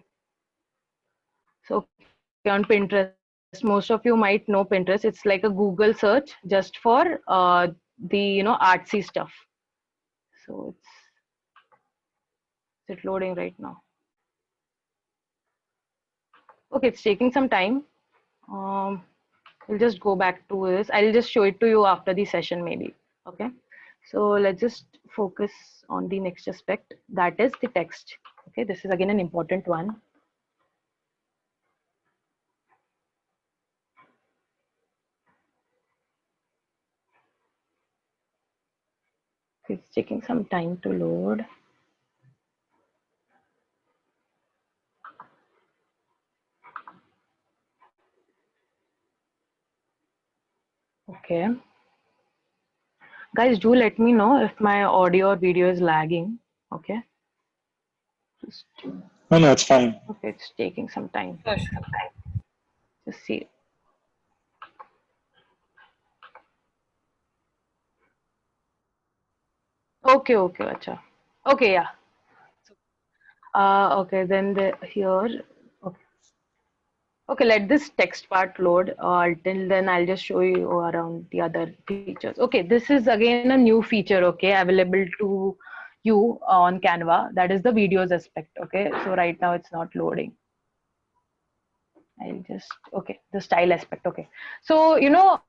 okay, on Pinterest, most of you might know Pinterest. It's like a Google search just for the artsy stuff. So it's loading right now. Okay, it's taking some time. We'll just go back to this. I'll just show it to you after the session maybe. Okay. So let's just focus on the next aspect, that is the text. Okay, this is again an important one. It's taking some time to load. Okay. Guys, do let me know if my audio or video is lagging. Okay. No, it's fine. Okay, it's taking some time. Just see. Okay, acha. Okay, yeah. Okay, then here. Okay. Okay, let this text part load. Till then, I'll just show you around the other features. Okay, this is again a new feature, okay, available to you on Canva. That is the videos aspect, okay. So right now it's not loading. I'll just, okay, the style aspect, okay. So, you know,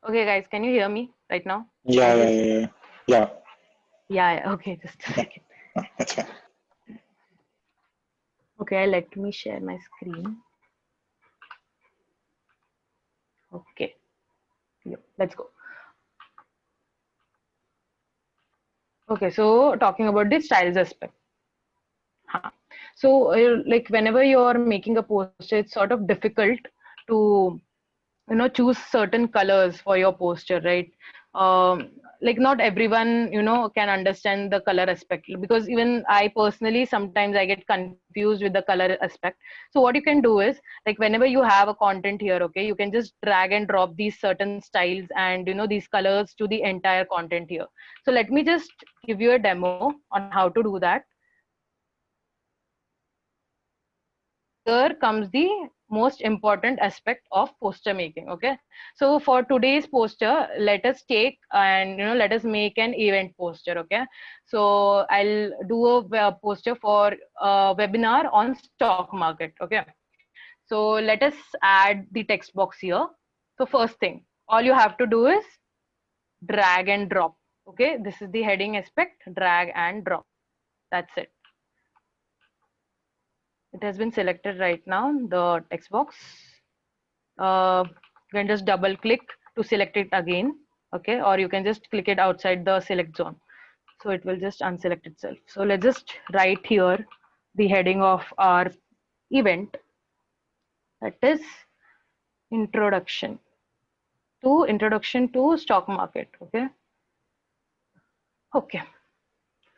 okay, guys, can you hear me right now? Yeah. Yeah, okay, just a second. That's fine. Okay, let me share my screen. Okay, yeah, let's go. Okay, so talking about the styles aspect. So, like whenever you're making a poster, it's sort of difficult to, you know, choose certain colors for your poster, right? Like not everyone, you know, can understand the color aspect, because even I personally sometimes I get confused with the color aspect. So what you can do is, like whenever you have a content here, okay, you can just drag and drop these certain styles and, you know, these colors to the entire content here. So let me just give you a demo on how to do that. Here comes the most important aspect of poster making. Okay, so for today's poster, let us take and, you know, let us make an event poster. Okay, so I'll do a poster for a webinar on stock market. Okay, so let us add the text box here. So first thing, all you have to do is drag and drop. Okay, this is the heading aspect, drag and drop. That's it. It has been selected right now, the text box. You can just double click to select it again. Okay, or you can just click it outside the select zone. So it will just unselect itself. So let's just write here the heading of our event, that is introduction to stock market. Okay. Okay.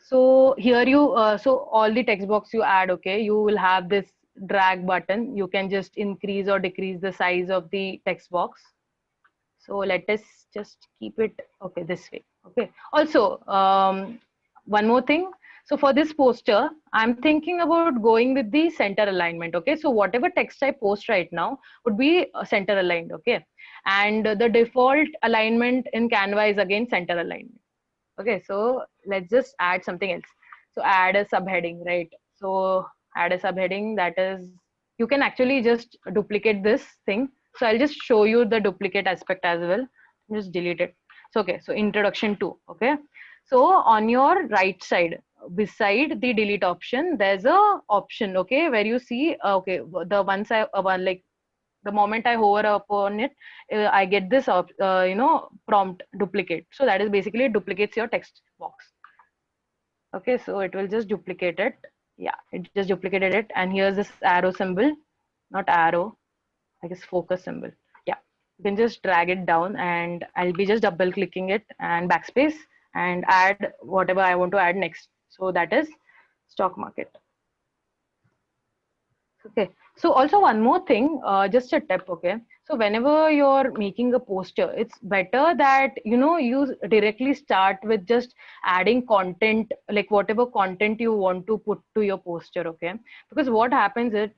So here you, so all the text box you add, okay, you will have this drag button. You can just increase or decrease the size of the text box. So let us just keep it, okay, this way. Okay. Also, one more thing. So for this poster, I'm thinking about going with the center alignment. Okay. So whatever text I post right now would be center aligned. Okay. And the default alignment in Canva is again center alignment. Okay. So let's just add something else. So add a subheading, right? So add a subheading, that is, you can actually just duplicate this thing. So I'll just show you the duplicate aspect as well. Just delete it. So okay, so introduction to, okay. So on your right side, beside the delete option, there's a option, okay, where you see, okay, the once I like the moment I hover upon it, I get this, you know, prompt duplicate. So that is basically it duplicates your text box. Okay, so it will just duplicate it. Yeah, it just duplicated it. And here's this arrow symbol, not arrow, I guess focus symbol. Yeah, you can just drag it down and I'll be just double clicking it and backspace and add whatever I want to add next. So that is stock market. Okay. So also one more thing, just a tip. Okay. So whenever you're making a poster, it's better that you directly start with just adding content, like whatever content you want to put to your poster. Okay. Because what happens is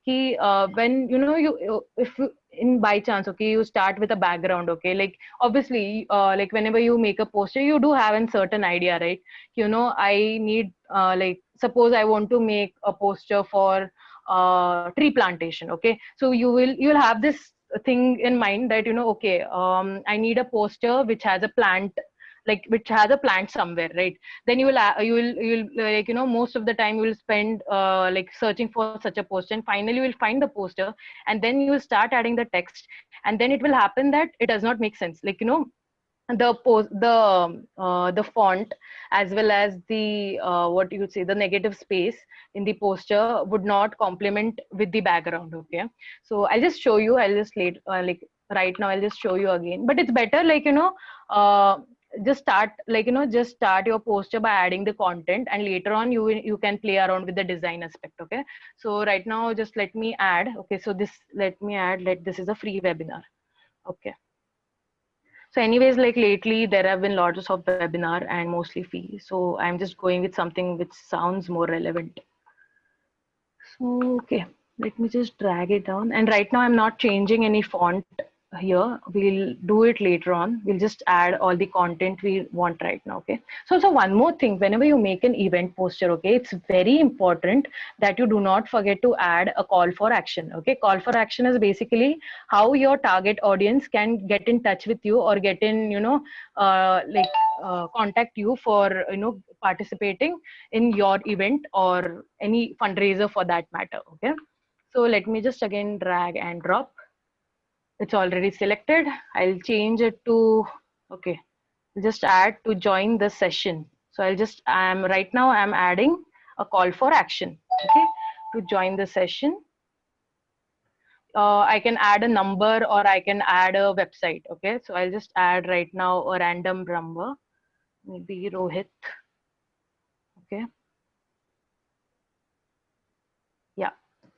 when if you, in by chance, okay, you start with a background. Okay. Like obviously, like whenever you make a poster, you do have a certain idea, right? I need like suppose I want to make a poster for tree plantation. Okay, so you'll have this thing in mind that okay, I need a poster which has a plant, like which has a plant somewhere, right? Then you will like most of the time you will spend like searching for such a poster, and finally you will find the poster, and then you will start adding the text, and then it will happen that it does not make sense, like the font, as well as the what you would say, the negative space in the poster would not complement with the background. Okay, so I'll just show you. I'll just like right now I'll just show you again, but it's better like uh, just start your poster by adding the content, and later on you can play around with the design aspect. Okay, so right now just let me add. Okay, so this let me add, let this is a free webinar. Okay, so anyways, like lately there have been lots of webinar and mostly free. So I'm just going with something which sounds more relevant. So, okay, let me just drag it down. And right now I'm not changing any font here. We'll do it later on. We'll just add all the content we want right now. Okay. So one more thing, whenever you make an event poster, okay, it's very important that you do not forget to add a call for action. Okay. Call for action is basically how your target audience can get in touch with you or get in, contact you for, participating in your event or any fundraiser for that matter. Okay, so let me just again drag and drop. It's already selected. I'll change it to, okay, just add to join the session. So I'm right now I'm adding a call for action. Okay, to join the session, I can add a number or I can add a website. Okay, so I'll just add right now a random number, maybe Rohit. Okay, yeah,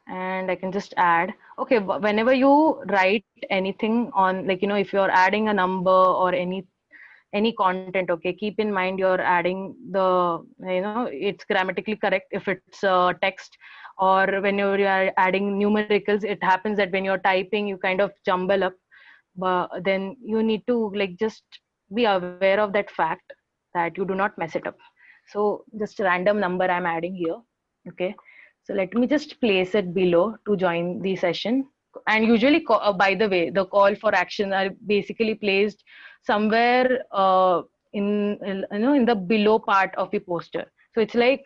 and I can just add. Okay, whenever you write anything on, like if you're adding a number or any content, okay, keep in mind you're adding the, it's grammatically correct if it's text, or whenever you are adding numericals, it happens that when you're typing you kind of jumble up, but then you need to like just be aware of that fact that you do not mess it up. So just a random number I'm adding here. Okay, so let me just place it below to join the session. And usually, by the way, the call for action are basically placed somewhere in the below part of the poster. So it's like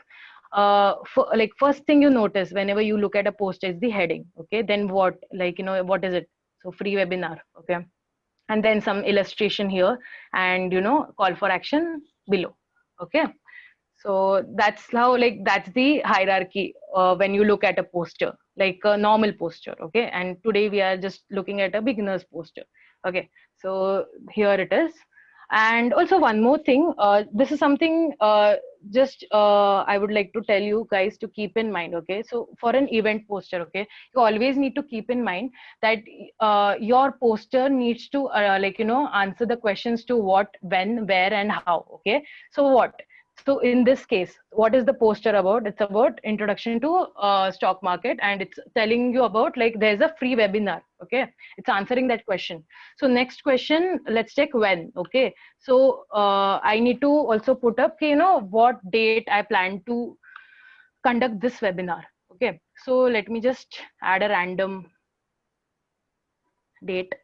like first thing you notice whenever you look at a poster is the heading. Okay, then what, like what is it? So free webinar. Okay, and then some illustration here, and call for action below. Okay, so that's how, like that's the hierarchy when you look at a poster, like a normal poster. Okay, and today we are just looking at a beginner's poster. Okay, so here it is. And also one more thing, this is something just I would like to tell you guys to keep in mind. Okay, so for an event poster, okay, you always need to keep in mind that your poster needs to answer the questions to what, when, where, and how. Okay, so what, so in this case, what is the poster about? It's about introduction to stock market, and it's telling you about, like, there's a free webinar. Okay, it's answering that question. So next question, let's check when. Okay, so I need to also put up, okay, what date I plan to conduct this webinar. Okay, so let me just add a random date.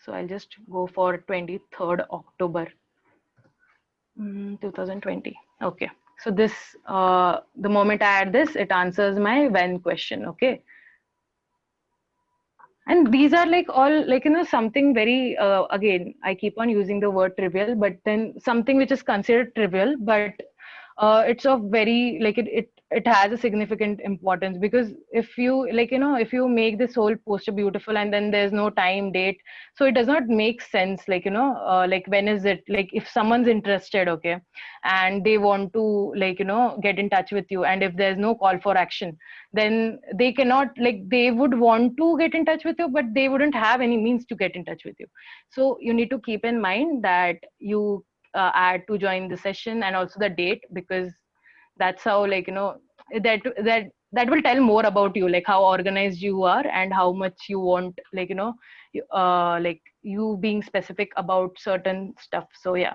So I'll just go for 23rd October 2020. Okay, so this the moment I add this, it answers my when question. Okay, and these are like all, like something very again, I keep on using the word trivial, but then something which is considered trivial, but it's of very like it has a significant importance, because if you like if you make this whole poster beautiful and then there's no time date, so it does not make sense, like like when is it, like if someone's interested, okay, and they want to like get in touch with you, and if there's no call for action, then they cannot, like they would want to get in touch with you, but they wouldn't have any means to get in touch with you. So you need to keep in mind that you add to join the session and also the date, because that's how like that will tell more about you, like how organized you are and how much you want, like like you being specific about certain stuff. So yeah,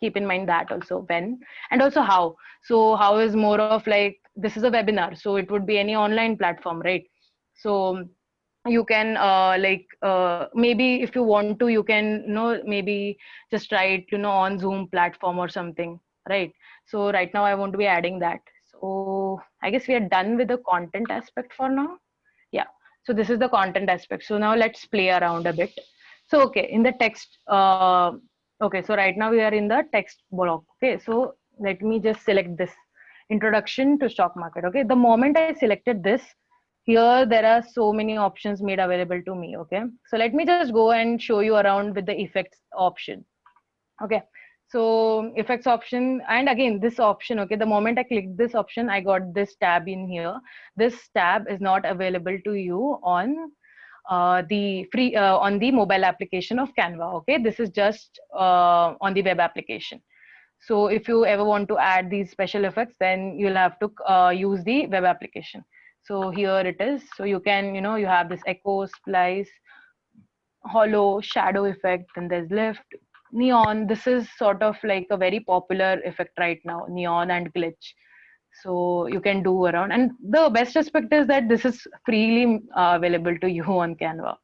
keep in mind that also when, and also how. So how is more of like, this is a webinar, so it would be any online platform, right? So you can maybe if you want to, you can maybe just try it on Zoom platform or something, right? So right now I want to be adding that. So I guess we are done with the content aspect for now. Yeah, so this is the content aspect. So now let's play around a bit. So okay, in the text okay, so right now we are in the text block. Okay, so let me just select this, introduction to stock market. Okay, the moment I selected this, here there are so many options made available to me. Okay, so let me just go and show you around with the effects option. Okay, so effects option, and again this option, okay, the moment I clicked this option, I got this tab in here. This tab is not available to you on the free on the mobile application of Canva. Okay, this is just on the web application. So if you ever want to add these special effects, then you'll have to use the web application. So here it is. So you can, you have this echo, splice, hollow, shadow effect, and there's lift, neon. This is sort of like a very popular effect right now, neon and glitch. So you can do around, and the best aspect is that this is freely available to you on Canva.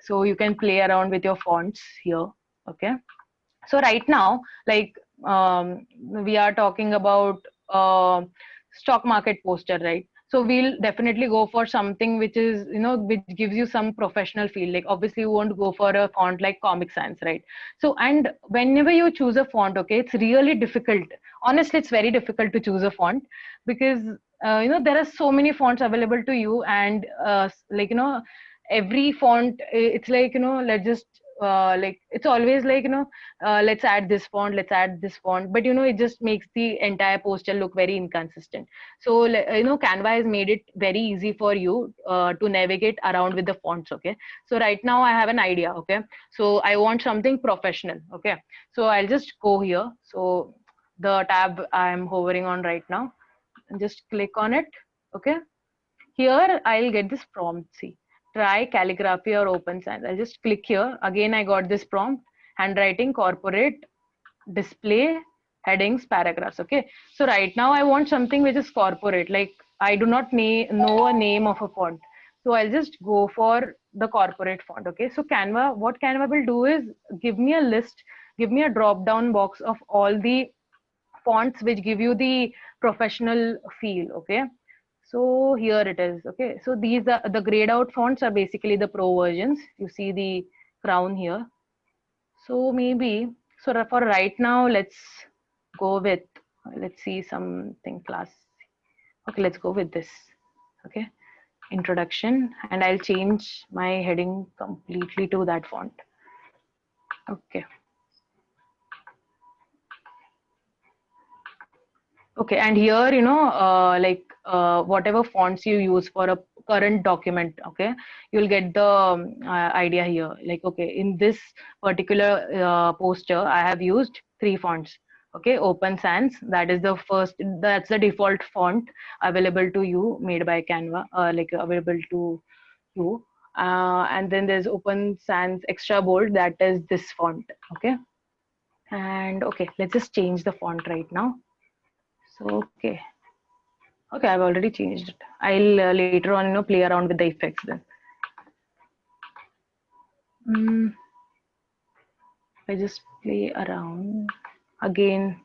So you can play around with your fonts here. Okay, so right now, like we are talking about stock market poster, right? So we'll definitely go for something which is, which gives you some professional feel. Like obviously you won't go for a font like Comic Sans, right? So, and whenever you choose a font, okay, it's really difficult. Honestly, it's very difficult to choose a font, because there are so many fonts available to you, and like every font, it's like let's just like it's always like let's add this font, let's add this font, but it just makes the entire poster look very inconsistent. So Canva has made it very easy for you to navigate around with the fonts. Okay, so right now I have an idea. Okay, so I want something professional. Okay, so I'll just go here. So the tab I'm hovering on right now, and just click on it. Okay, here I'll get this prompt. See, try calligraphy or open sans. I'll just click here. Again, I got this prompt: handwriting, corporate, display, headings, paragraphs. Okay, so right now I want something which is corporate. Like I do not know a name of a font, so I'll just go for the corporate font. Okay, so Canva, what Canva will do is give me a list, give me a drop down box of all the fonts which give you the professional feel. Okay, so here it is. Okay, so these are the grayed out fonts, are basically the pro versions. You see the crown here. So maybe, so for right now, let's go with, let's see something class. Okay, let's go with this. Okay, introduction, and I'll change my heading completely to that font. Okay. Okay, and here, like whatever fonts you use for a current document, okay, you'll get the idea here. Like, okay, in this particular poster, I have used 3 fonts. Okay, Open Sans, that is the first, that's the default font available to you, made by Canva, like available to you. And then there's Open Sans Extra Bold, that is this font. Okay, and okay, let's just change the font right now. So okay, okay, I've already changed it. I'll later on, play around with the effects then. I just play around again.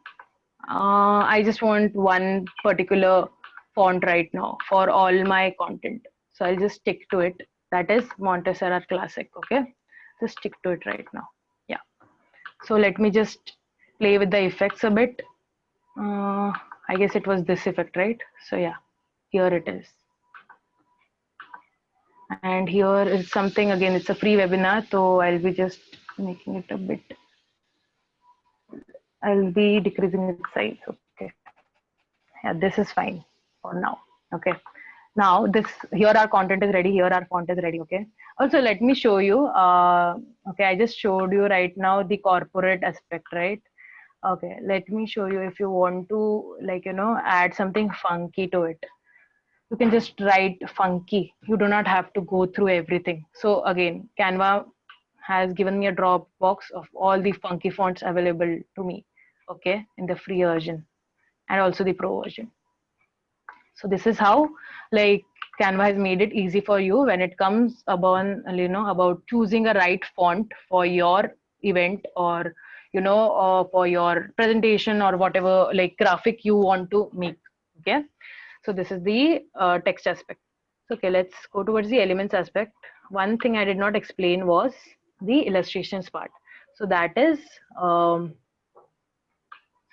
I just want one particular font right now for all my content. So I'll just stick to it. That is Montserrat Classic. Okay, just stick to it right now. Yeah. So let me just play with the effects a bit. I guess it was this effect, right? So yeah, here it is. And here is something, again, it's a free webinar, so I'll be just making it a bit, I'll be decreasing its size. Okay. Yeah, this is fine for now. Okay. Now this, here our content is ready, here our font is ready. Okay. Also, let me show you. Okay, I just showed you right now the corporate aspect, right? Okay, let me show you. If you want to, like, add something funky to it, you can just write funky. You do not have to go through everything. So again, Canva has given me a drop box of all the funky fonts available to me, okay, in the free version and also the pro version. So this is how, like, Canva has made it easy for you when it comes about, about choosing a right font for your event, or for your presentation, or whatever like graphic you want to make. Okay, so this is the text aspect. So, okay, let's go towards the elements aspect. One thing I did not explain was the illustrations part. So that is,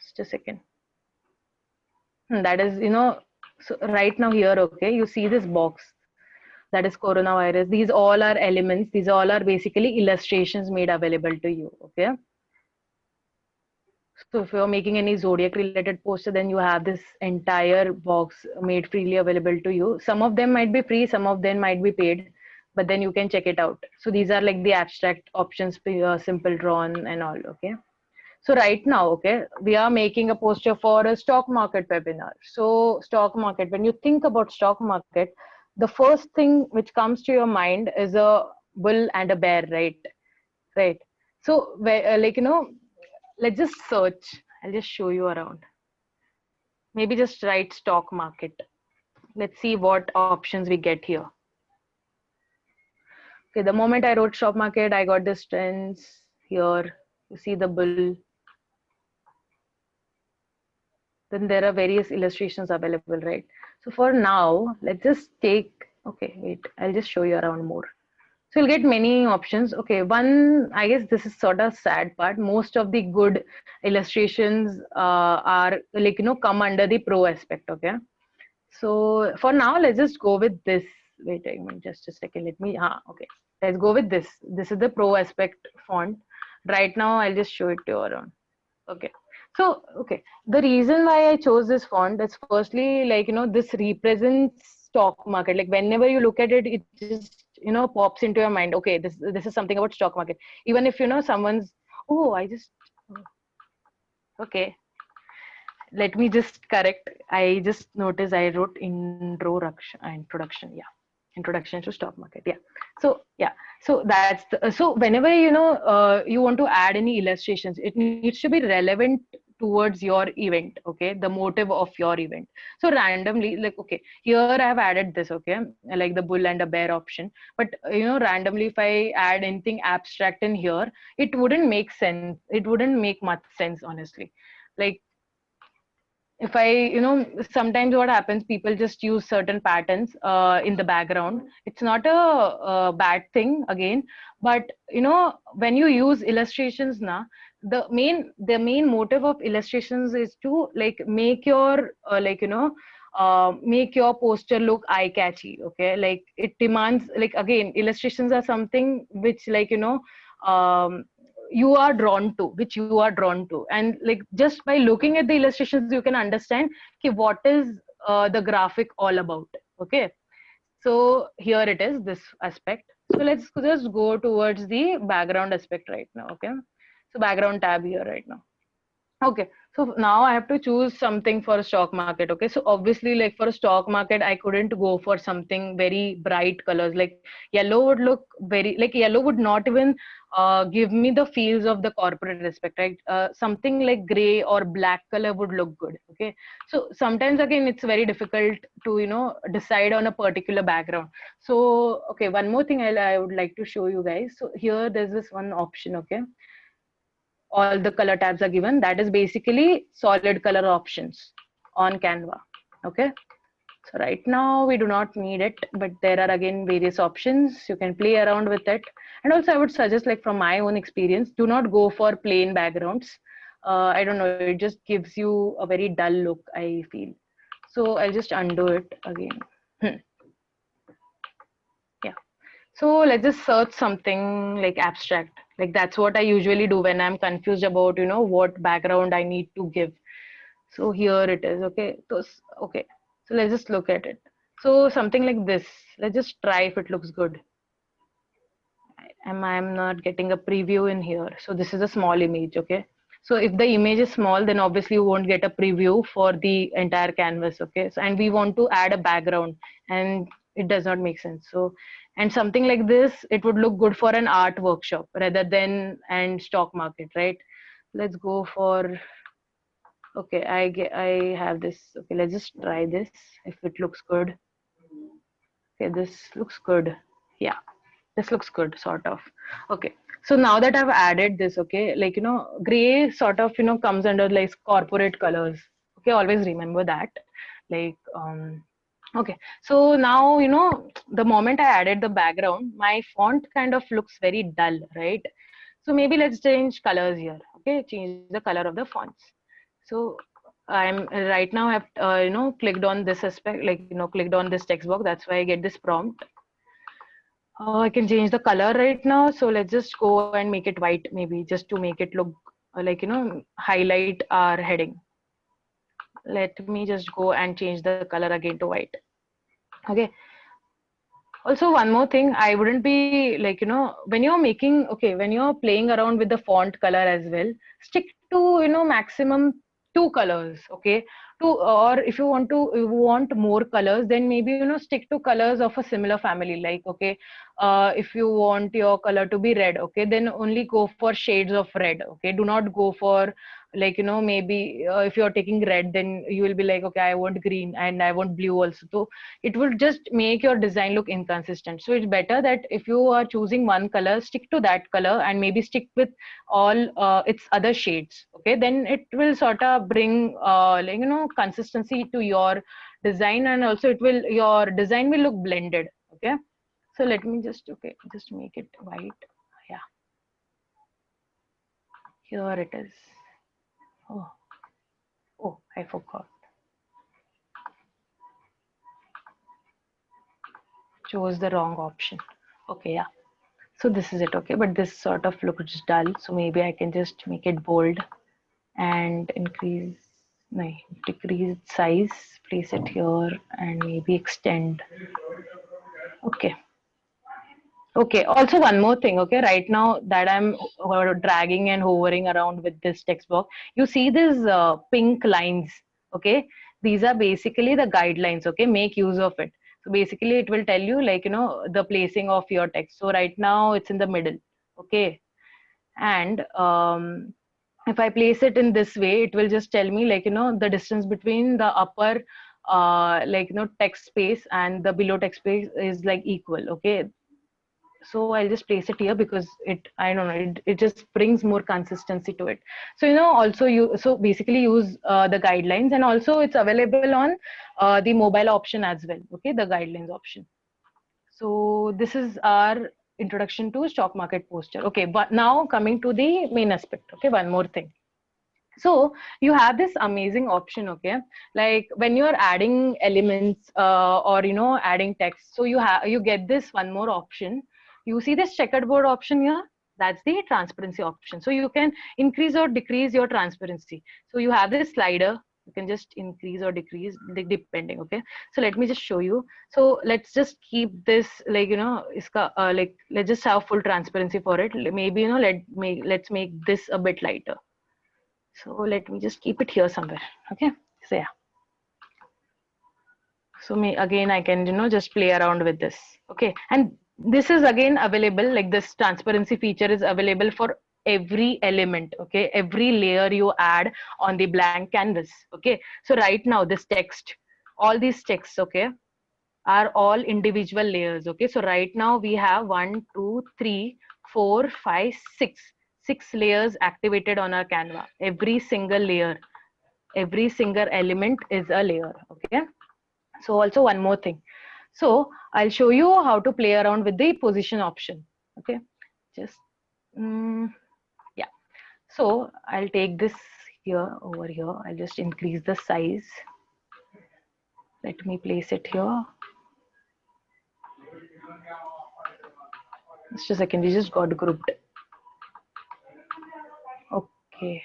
just a second. That is, so right now here, okay, you see this box, that is coronavirus. These all are elements. These all are basically illustrations made available to you. Okay. So if you're making any zodiac related poster, then you have this entire box made freely available to you. Some of them might be free, some of them might be paid, but then you can check it out. So these are like the abstract options, simple drawn and all. Okay. So right now, okay, we are making a poster for a stock market webinar. So stock market, when you think about stock market, the first thing which comes to your mind is a bull and a bear, right? Right. So like, let's just search. I'll just show you around. Maybe just write stock market. Let's see what options we get here. Okay, the moment I wrote stock market, I got this trends here. You see the bull. Then there are various illustrations available, right? So for now, let's just take, okay, wait, I'll just show you around more. So you'll get many options. Okay, one, I guess this is sort of sad part. Most of the good illustrations are like, come under the pro aspect. Okay. So for now, let's just go with this. Wait a minute, just a second. Okay. Let's go with this. This is the pro aspect font. Right now, I'll just show it to you around. Okay. So, okay. The reason why I chose this font is firstly, like, this represents stock market. Like whenever you look at it, it just, pops into your mind. Okay, this is something about stock market. Even if, someone's, oh, okay. Let me just correct. I just noticed I wrote introduction. Yeah. Introduction to stock market. Yeah. So, yeah. So that's, so whenever, you want to add any illustrations, it needs to be relevant towards your event. Okay. The motive of your event. So randomly, like, okay, here I have added this. Okay. Like the bull and a bear option, but randomly, if I add anything abstract in here, it wouldn't make sense. It wouldn't make much sense, honestly. Like, if I, sometimes what happens, people just use certain patterns in the background. It's not a bad thing again, but when you use illustrations now, the main motive of illustrations is to like make your make your poster look eye catchy. Okay, like it demands, like, again, illustrations are something which, like, um, you are drawn to, which you are drawn to, and like just by looking at the illustrations you can understand, okay, what is the graphic all about. Okay, so here it is, this aspect. So let's just go towards the background aspect right now. Okay, so background tab here right now. Okay, so now I have to choose something for a stock market. Okay, so obviously, like for a stock market, I couldn't go for something very bright colors. Like yellow would look very, like yellow would not even give me the feels of the corporate aspect, right? Something like gray or black color would look good. Okay, so sometimes again, it's very difficult to decide on a particular background. So okay, one more thing I would like to show you guys. So here there's this one option. Okay, all the color tabs are given. That is basically solid color options on Canva. Okay, so right now we do not need it, but there are again various options. You can play around with it. And also I would suggest, like from my own experience, do not go for plain backgrounds. I don't know, it just gives you a very dull look, I feel. So I'll just undo it again. Yeah. So let's just search something like abstract. Like that's what I usually do when I'm confused about, what background I need to give. So here it is. Okay. So, okay. So let's just look at it. So something like this. Let's just try if it looks good. I'm not getting a preview in here. So this is a small image. Okay. So if the image is small, then obviously you won't get a preview for the entire canvas. Okay. So, and we want to add a background, and it does not make sense. So, and something like this, it would look good for an art workshop rather than and stock market, right? Let's go for, okay, I have this. Okay, let's just try this if it looks good. Okay, this looks good. Yeah, this looks good, sort of. Okay, so now that I've added this, okay, like, gray sort of, comes under like corporate colors. Okay, always remember that. Like, okay, so now, the moment I added the background, my font kind of looks very dull, right? So maybe let's change colors here. Okay, change the color of the fonts. So I'm right now I've clicked on this aspect, like clicked on this text box. That's why I get this prompt. I can change the color right now. So let's just go and make it white, maybe just to make it look like highlight our heading. Let me just go and change the color again to white. Okay. Also, one more thing, I wouldn't be like, when you're making, okay, when you're playing around with the font color as well, stick to, maximum two colors, okay? Two, or if you want more colors, then maybe, stick to colors of a similar family. Like, okay, if you want your color to be red, okay, then only go for shades of red, okay? Do not go for like, maybe if you're taking red, then you will be like, okay, I want green and I want blue also. So it will just make your design look inconsistent. So it's better that if you are choosing one color, stick to that color and maybe stick with all its other shades. Okay, then it will sort of bring like consistency to your design, and also it will your design will look blended. Okay, so let me just just make it white. Yeah, here it is. Oh, oh, I forgot. Chose the wrong option. Okay, yeah. So this is it, okay, but this sort of looks dull, so maybe I can just make it bold and increase, no, decrease its size, place it here, and maybe extend. Okay. Okay, also one more thing, okay, right now that I'm dragging and hovering around with this text box, you see these pink lines, okay, these are basically the guidelines, okay, make use of it. So basically it will tell you like, the placing of your text. So right now it's in the middle, okay, and if I place it in this way, it will just tell me like, the distance between the upper like, text space and the below text space is like equal, okay. So I'll just place it here because I don't know, it just brings more consistency to it. So also you so basically use the guidelines, and also it's available on the mobile option as well, okay, the guidelines option. So this is our introduction to stock market poster. Okay, but now coming to the main aspect. Okay, one more thing. So you have this amazing option, okay, like when you're adding elements or adding text, so you get this one more option. You see this checkerboard option here, that's the transparency option. So you can increase or decrease your transparency. So you have this slider, you can just increase or decrease depending. Okay, so let me just show you. So let's just keep this like iska, like let's just have full transparency for it. Maybe let's make this a bit lighter. So let me just keep it here somewhere. Okay, so yeah, so again I can just play around with this. Okay, and this is again available, like this transparency feature is available for every element, okay, every layer you add on the blank canvas. Okay, so right now this text, all these texts, okay, are all individual layers. Okay, so right now we have 1 2 3 4 5 6 layers activated on our canva. Every single layer, every single element is a layer. Okay, so also one more thing, so I'll show you how to play around with the position option. Okay, just yeah, So I'll take this here, over here. I'll just increase the size. Let me place it here. Just a second, we just got grouped. Okay.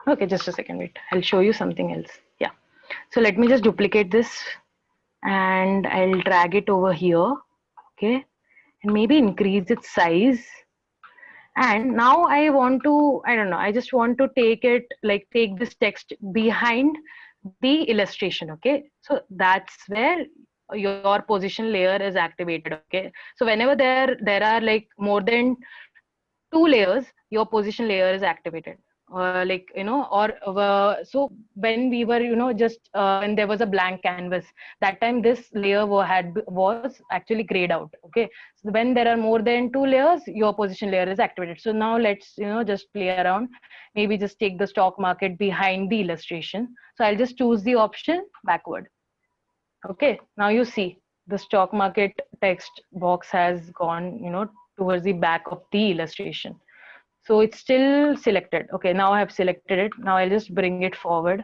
Okay, just a second, wait. I'll show you something else. Yeah. So let me just duplicate this and I'll drag it over here. Okay. And maybe increase its size. And now I want to, I don't know, I just want to take it, like take this text behind the illustration. Okay. So that's where your position layer is activated. Okay. So whenever there are like more than 2 layers, your position layer is activated. Like, you know, or so when we were, you know, just when there was a blank canvas, that time this layer was actually grayed out. Okay. So when there are more than 2 layers, your position layer is activated. So now let's, you know, just play around. Maybe just take the stock market behind the illustration. So I'll just choose the option backward. Okay. Now you see the stock market text box has gone, you know, towards the back of the illustration. So it's still selected. Okay, now I have selected it. Now I'll just bring it forward.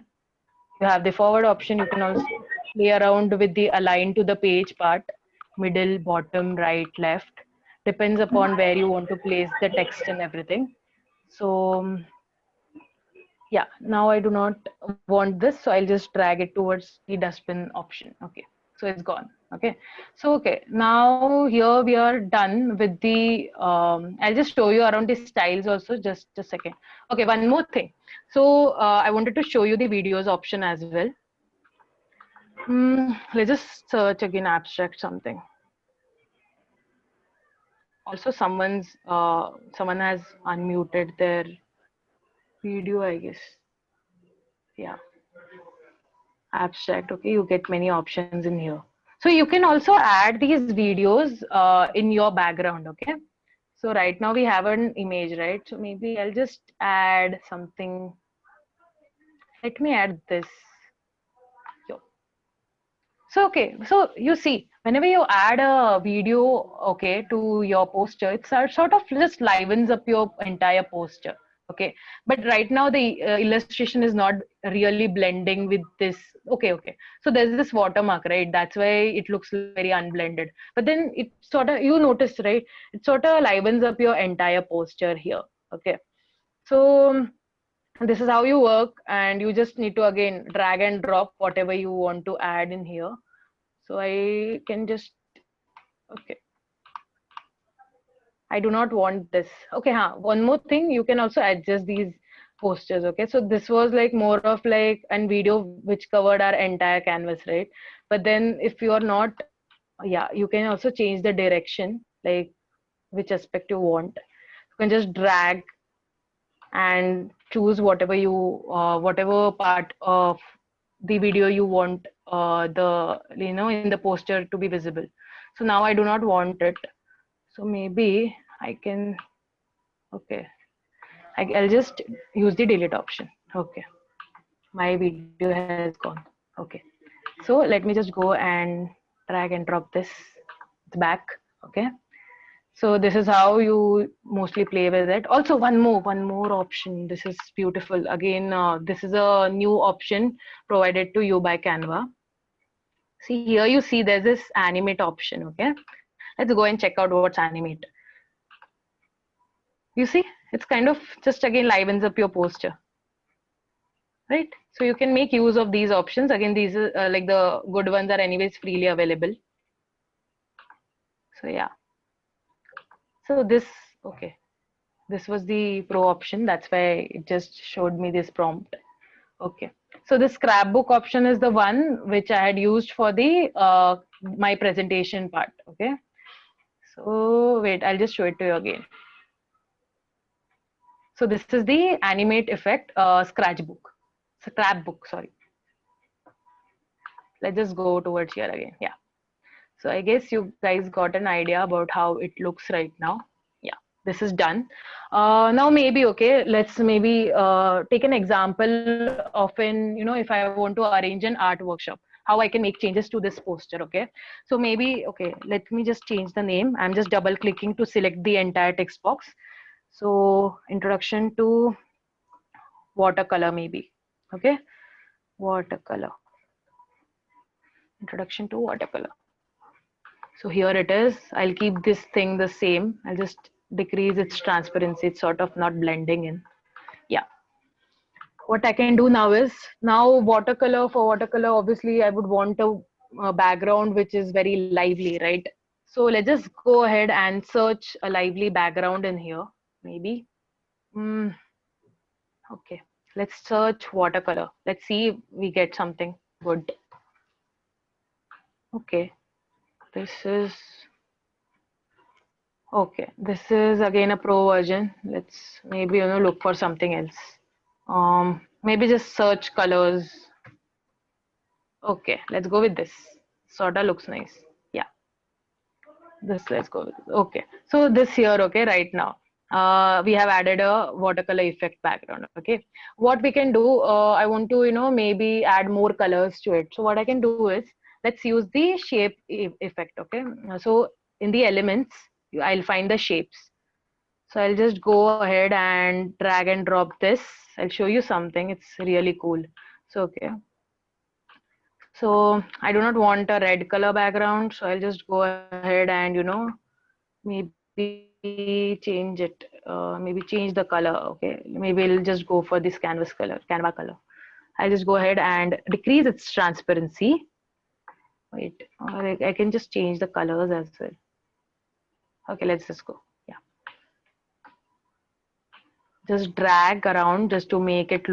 You have the forward option. You can also play around with the align to the page part, middle, bottom, right, left. Depends upon where you want to place the text and everything. So yeah, now I do not want this. So I'll just drag it towards the dustbin option. Okay, so it's gone. Okay, so okay, now here we are done with the I'll just show you around the styles also, just a second. Okay, one more thing. So I wanted to show you the videos option as well. Let's just search again abstract something. Also someone has unmuted their video, I guess. Yeah, abstract. Okay, you get many options in here. So you can also add these videos in your background. Okay, so right now we have an image, right? So maybe I'll just add something. Let me add this. So okay, so you see, whenever you add a video, okay, to your poster, it sort of just livens up your entire poster. Okay, but right now the illustration is not really blending with this. Okay, so there's this watermark, right? That's why it looks very unblended. But then it sort of, you notice, right? It sort of livens up your entire poster here. Okay, so this is how you work, and you just need to again drag and drop whatever you want to add in here. So I can just, okay, I do not want this. Okay, one more thing, you can also adjust these posters. Okay, so this was like more of like a video which covered our entire canvas, right? But then if you are not, yeah, you can also change the direction, like which aspect you want. You can just drag and choose whatever you whatever part of the video you want the, you know, in the poster to be visible. So now I do not want it, so maybe I can, okay, I'll just use the delete option. Okay, my video has gone. Okay, so let me just go and drag and drop this back. Okay, so this is how you mostly play with it. Also one more option. This is beautiful. Again, this is a new option provided to you by Canva. See here, you see there's this animate option. Okay, let's go and check out what's animate. You see, it's kind of just again livens up your poster, right? So you can make use of these options. Again, these are like the good ones are anyways freely available. So yeah, so this, okay, this was the pro option. That's why it just showed me this prompt. Okay, so the scrapbook option is the one which I had used for the my presentation part. Okay, so wait, I'll just show it to you again. So this is the animate effect scrapbook, sorry. Let's just go towards here again. Yeah, so I guess you guys got an idea about how it looks right now. Yeah, this is done. Now maybe, okay, let's maybe take an example of an, you know, if I want to arrange an art workshop, how I can make changes to this poster. Okay, so maybe, okay, let me just change the name. I'm just double clicking to select the entire text box. So introduction to watercolor maybe. Okay, watercolor. Introduction to watercolor. So here it is. I'll keep this thing the same. I'll just decrease its transparency. It's sort of not blending in. Yeah. What I can do now is, now watercolor, for watercolor, obviously I would want a background which is very lively, right? So let's just go ahead and search a lively background in here, maybe. Okay, let's search watercolor. Let's see if we get something good. Okay, this is okay. This is again a pro version. Let's maybe look for something else. Maybe just search colors. Okay, let's go with this. Sorta looks nice. Yeah, this let's go with this. Okay, so this here, okay, right now. We have added a watercolor effect background. Okay, what we can do, I want to maybe add more colors to it. So what I can do is, let's use the shape effect. Okay, so in the elements I'll find the shapes. So I'll just go ahead and drag and drop this. I'll show you something. It's really cool. So okay, so I do not want a red color background, so I'll just go ahead and maybe change it, maybe change the color. Okay, maybe I'll just go for this canva color. I'll just go ahead and decrease its transparency. Wait, or I can just change the colors as well. Okay, let's just go. Yeah, just drag around just to make it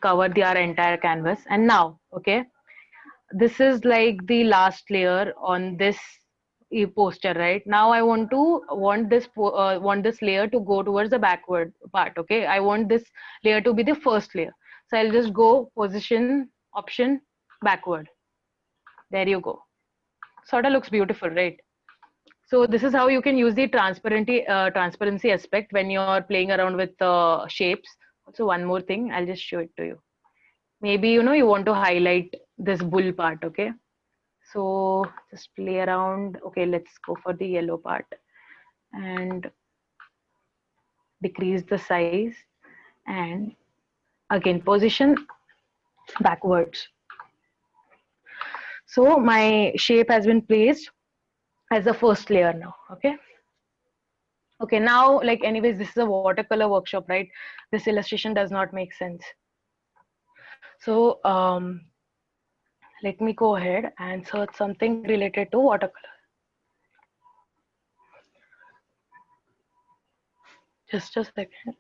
cover our entire canvas. And now, okay, this is like the last layer on this poster. Right now I want this layer to go towards the backward part. Okay, I want this layer to be the first layer, so I'll just go position option backward. There you go. Sort of looks beautiful, right? So this is how you can use the transparency aspect when you're playing around with shapes. So one more thing, I'll just show it to you. Maybe you want to highlight this bull part. Okay, so just play around. Okay, let's go for the yellow part and decrease the size, and again position backwards. So my shape has been placed as the first layer now. Okay, now, like, anyways, this is a watercolor workshop, right? This illustration does not make sense. So let me go ahead and search something related to watercolor. Just a second.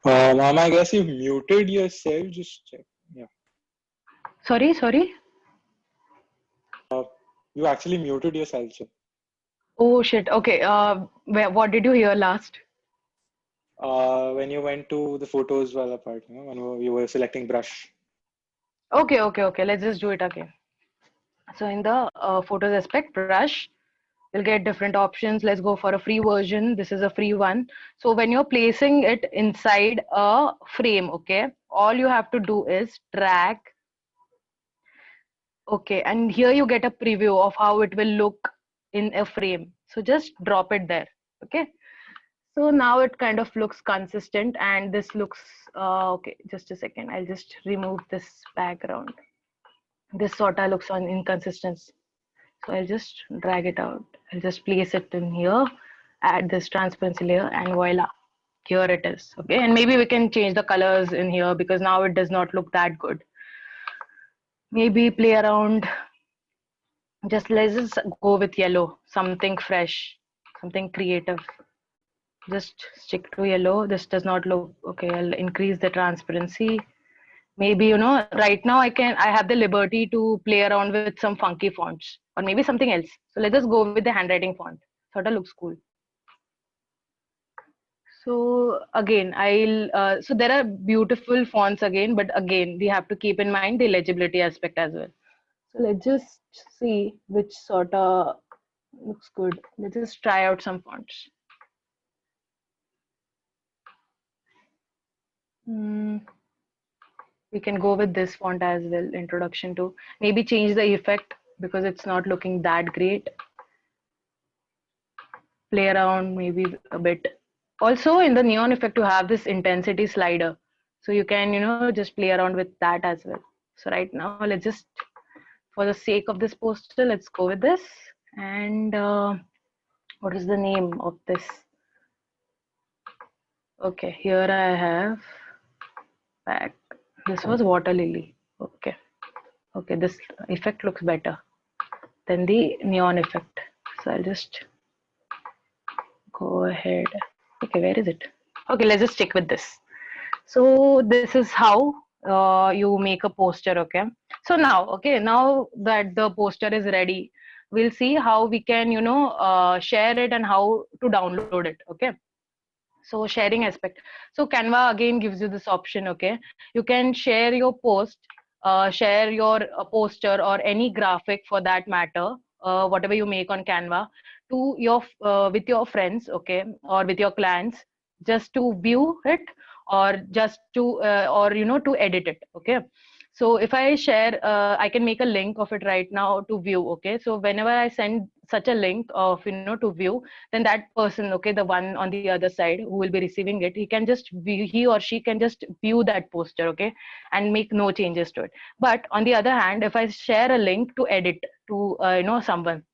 I guess you muted yourself. Just check. Yeah. Sorry. You actually muted yourself, sir. Oh shit. Okay. What did you hear last? When you went to the photos wala part, when you were selecting brush. Okay. Let's just do it again. So in the photos aspect, brush, you'll get different options. Let's go for a free version. This is a free one. So when you're placing it inside a frame, okay, all you have to do is drag Okay, and here you get a preview of how it will look in a frame. So just drop it there. Okay. So now it kind of looks consistent, and this looks okay. Just a second. I'll just remove this background. This sort of looks on inconsistent. So I'll just drag it out. I'll just place it in here, add this transparency layer, and voila, here it is. Okay, and maybe we can change the colors in here because now it does not look that good. Maybe play around. Just let's just go with yellow, something fresh, something creative. Just stick to yellow. This does not look okay. I'll increase the transparency. Maybe, you know, right now I have the liberty to play around with some funky fonts or maybe something else. So let's just go with the handwriting font. Sort of looks cool. So again, so there are beautiful fonts again, but again, we have to keep in mind the legibility aspect as well. So let's just see which sort of looks good. Let's just try out some fonts. We can go with this font as well, introduction to. Maybe change the effect because it's not looking that great. Play around maybe a bit. Also in the neon effect, you have this intensity slider. So you can, you know, just play around with that as well. So right now, let's just, for the sake of this poster, let's go with this. And what is the name of this? Okay, here I have back. This was water lily. Okay. Okay, this effect looks better than the neon effect. So I'll just go ahead. Okay, where is it? Okay, let's just stick with this. So this is how you make a poster. Okay. So now, okay, now that the poster is ready, we'll see how we can, you know, share it and how to download it. Okay. So sharing aspect. So Canva again gives you this option. Okay. You can share your post, share your poster or any graphic for that matter, whatever you make on Canva to your with your friends, okay, or with your clients, just to view it or just to or you know, to edit it. Okay. So if I share, I can make a link of it right now to view. Okay. So whenever I send such a link of, you know, to view, then that person, okay, the one on the other side who will be receiving it, he can just view, he or she can just view that poster, okay, and make no changes to it. But on the other hand, if I share a link to edit to you know, someone,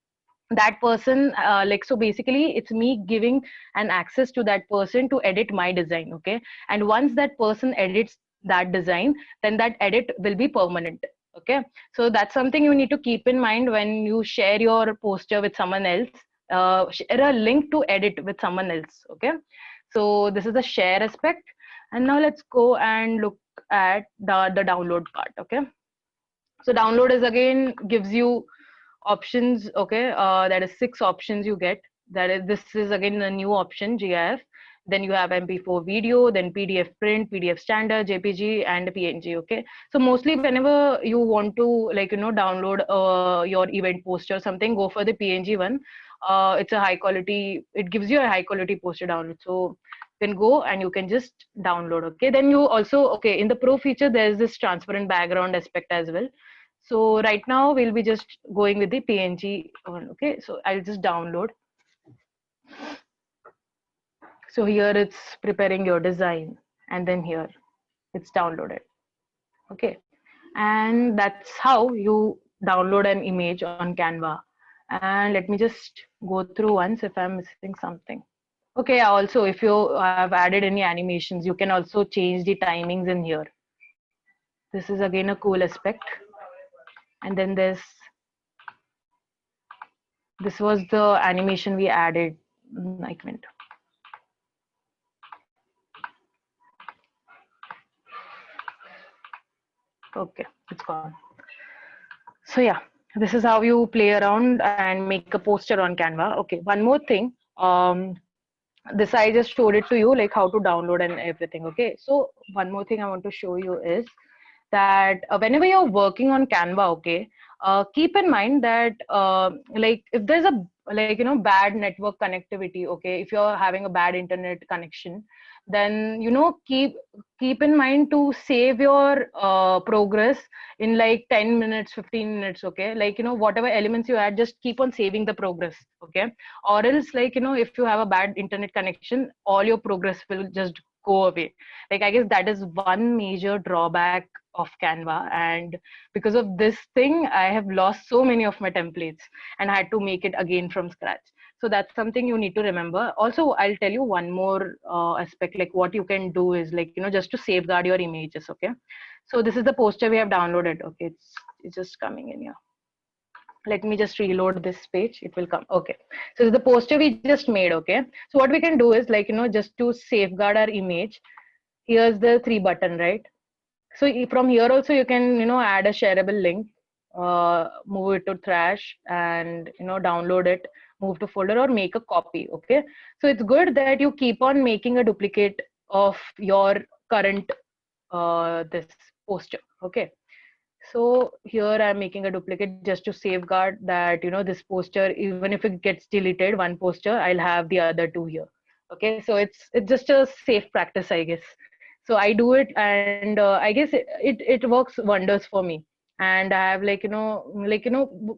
that person like, so basically it's me giving an access to that person to edit my design. Okay. And once that person edits that design, then that edit will be permanent. Okay. So that's something you need to keep in mind when you share your poster with someone else. Share a link to edit with someone else. Okay. So this is the share aspect. And now let's go and look at the download part. Okay. So download is again gives you options. Okay. That is 6 options you get. That is, this is again a new option, GIF. Then you have MP4 video, then PDF print, PDF standard, JPG, and PNG. Okay. So mostly whenever you want to, like, you know, download your event poster or something, go for the PNG one. It's a high quality, it gives you a high quality poster download. So you can go and you can just download. Okay. Then you also, okay, in the pro feature, there's this transparent background aspect as well. So right now we'll be just going with the PNG one. Okay, so I'll just download. So here it's preparing your design, and then here it's downloaded. Okay, and that's how you download an image on Canva. And let me just go through once if I'm missing something. Okay, also if you have added any animations, you can also change the timings in here. This is again a cool aspect. And then this was the animation we added. Like, mint. Okay, it's gone. So yeah, this is how you play around and make a poster on Canva. Okay, one more thing. This I just showed it to you, like how to download and everything. Okay, so one more thing I want to show you is that whenever you're working on Canva, okay, keep in mind that like if there's a like bad network connectivity, okay, if you're having a bad internet connection, then keep in mind to save your progress in like 10 minutes, 15 minutes, okay, like whatever elements you add, just keep on saving the progress, okay, or else like if you have a bad internet connection, all your progress will just go away. Like I guess that is one major drawback of Canva, and because of this thing I have lost so many of my templates and had to make it again from scratch. So that's something you need to remember. Also, I'll tell you one more aspect, like what you can do is like just to safeguard your images, okay. So this is the poster we have downloaded, okay, it's just coming in here. Let me just reload this page, it will come. Okay, so this is the poster we just made, okay. So what we can do is like just to safeguard our image, here's the 3 button, right? So from here also you can add a shareable link, move it to trash, and download it, move to folder, or make a copy, okay. So it's good that you keep on making a duplicate of your current this poster, okay. So here I'm making a duplicate just to safeguard that this poster, even if it gets deleted, one poster, I'll have the other 2 here, okay. So it's just a safe practice, I guess. So I do it, and I guess it works wonders for me. And I have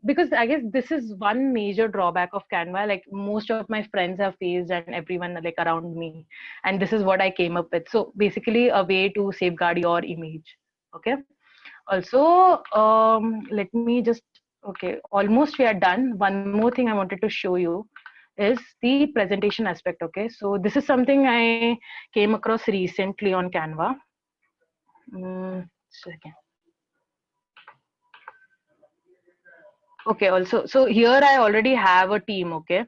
because I guess this is one major drawback of Canva, like most of my friends have faced and everyone like around me, and this is what I came up with. So basically a way to safeguard your image, okay. Also, let me just, okay, almost we are done. One more thing I wanted to show you is the presentation aspect, okay. So this is something I came across recently on Canva. Second. Okay, also, so here I already have a team, okay.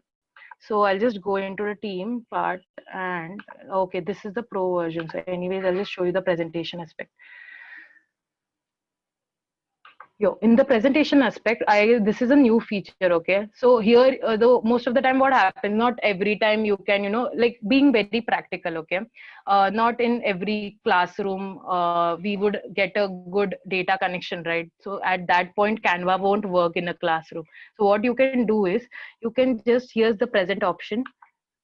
So I'll just go into the team part, and okay, this is the pro version. So anyways, I'll just show you the presentation aspect. In the presentation aspect, this is a new feature, okay. So here, though most of the time what happens, not every time you can like being very practical, okay. Not in every classroom we would get a good data connection, right? So at that point Canva won't work in a classroom. So what you can do is, you can just, here's the present option,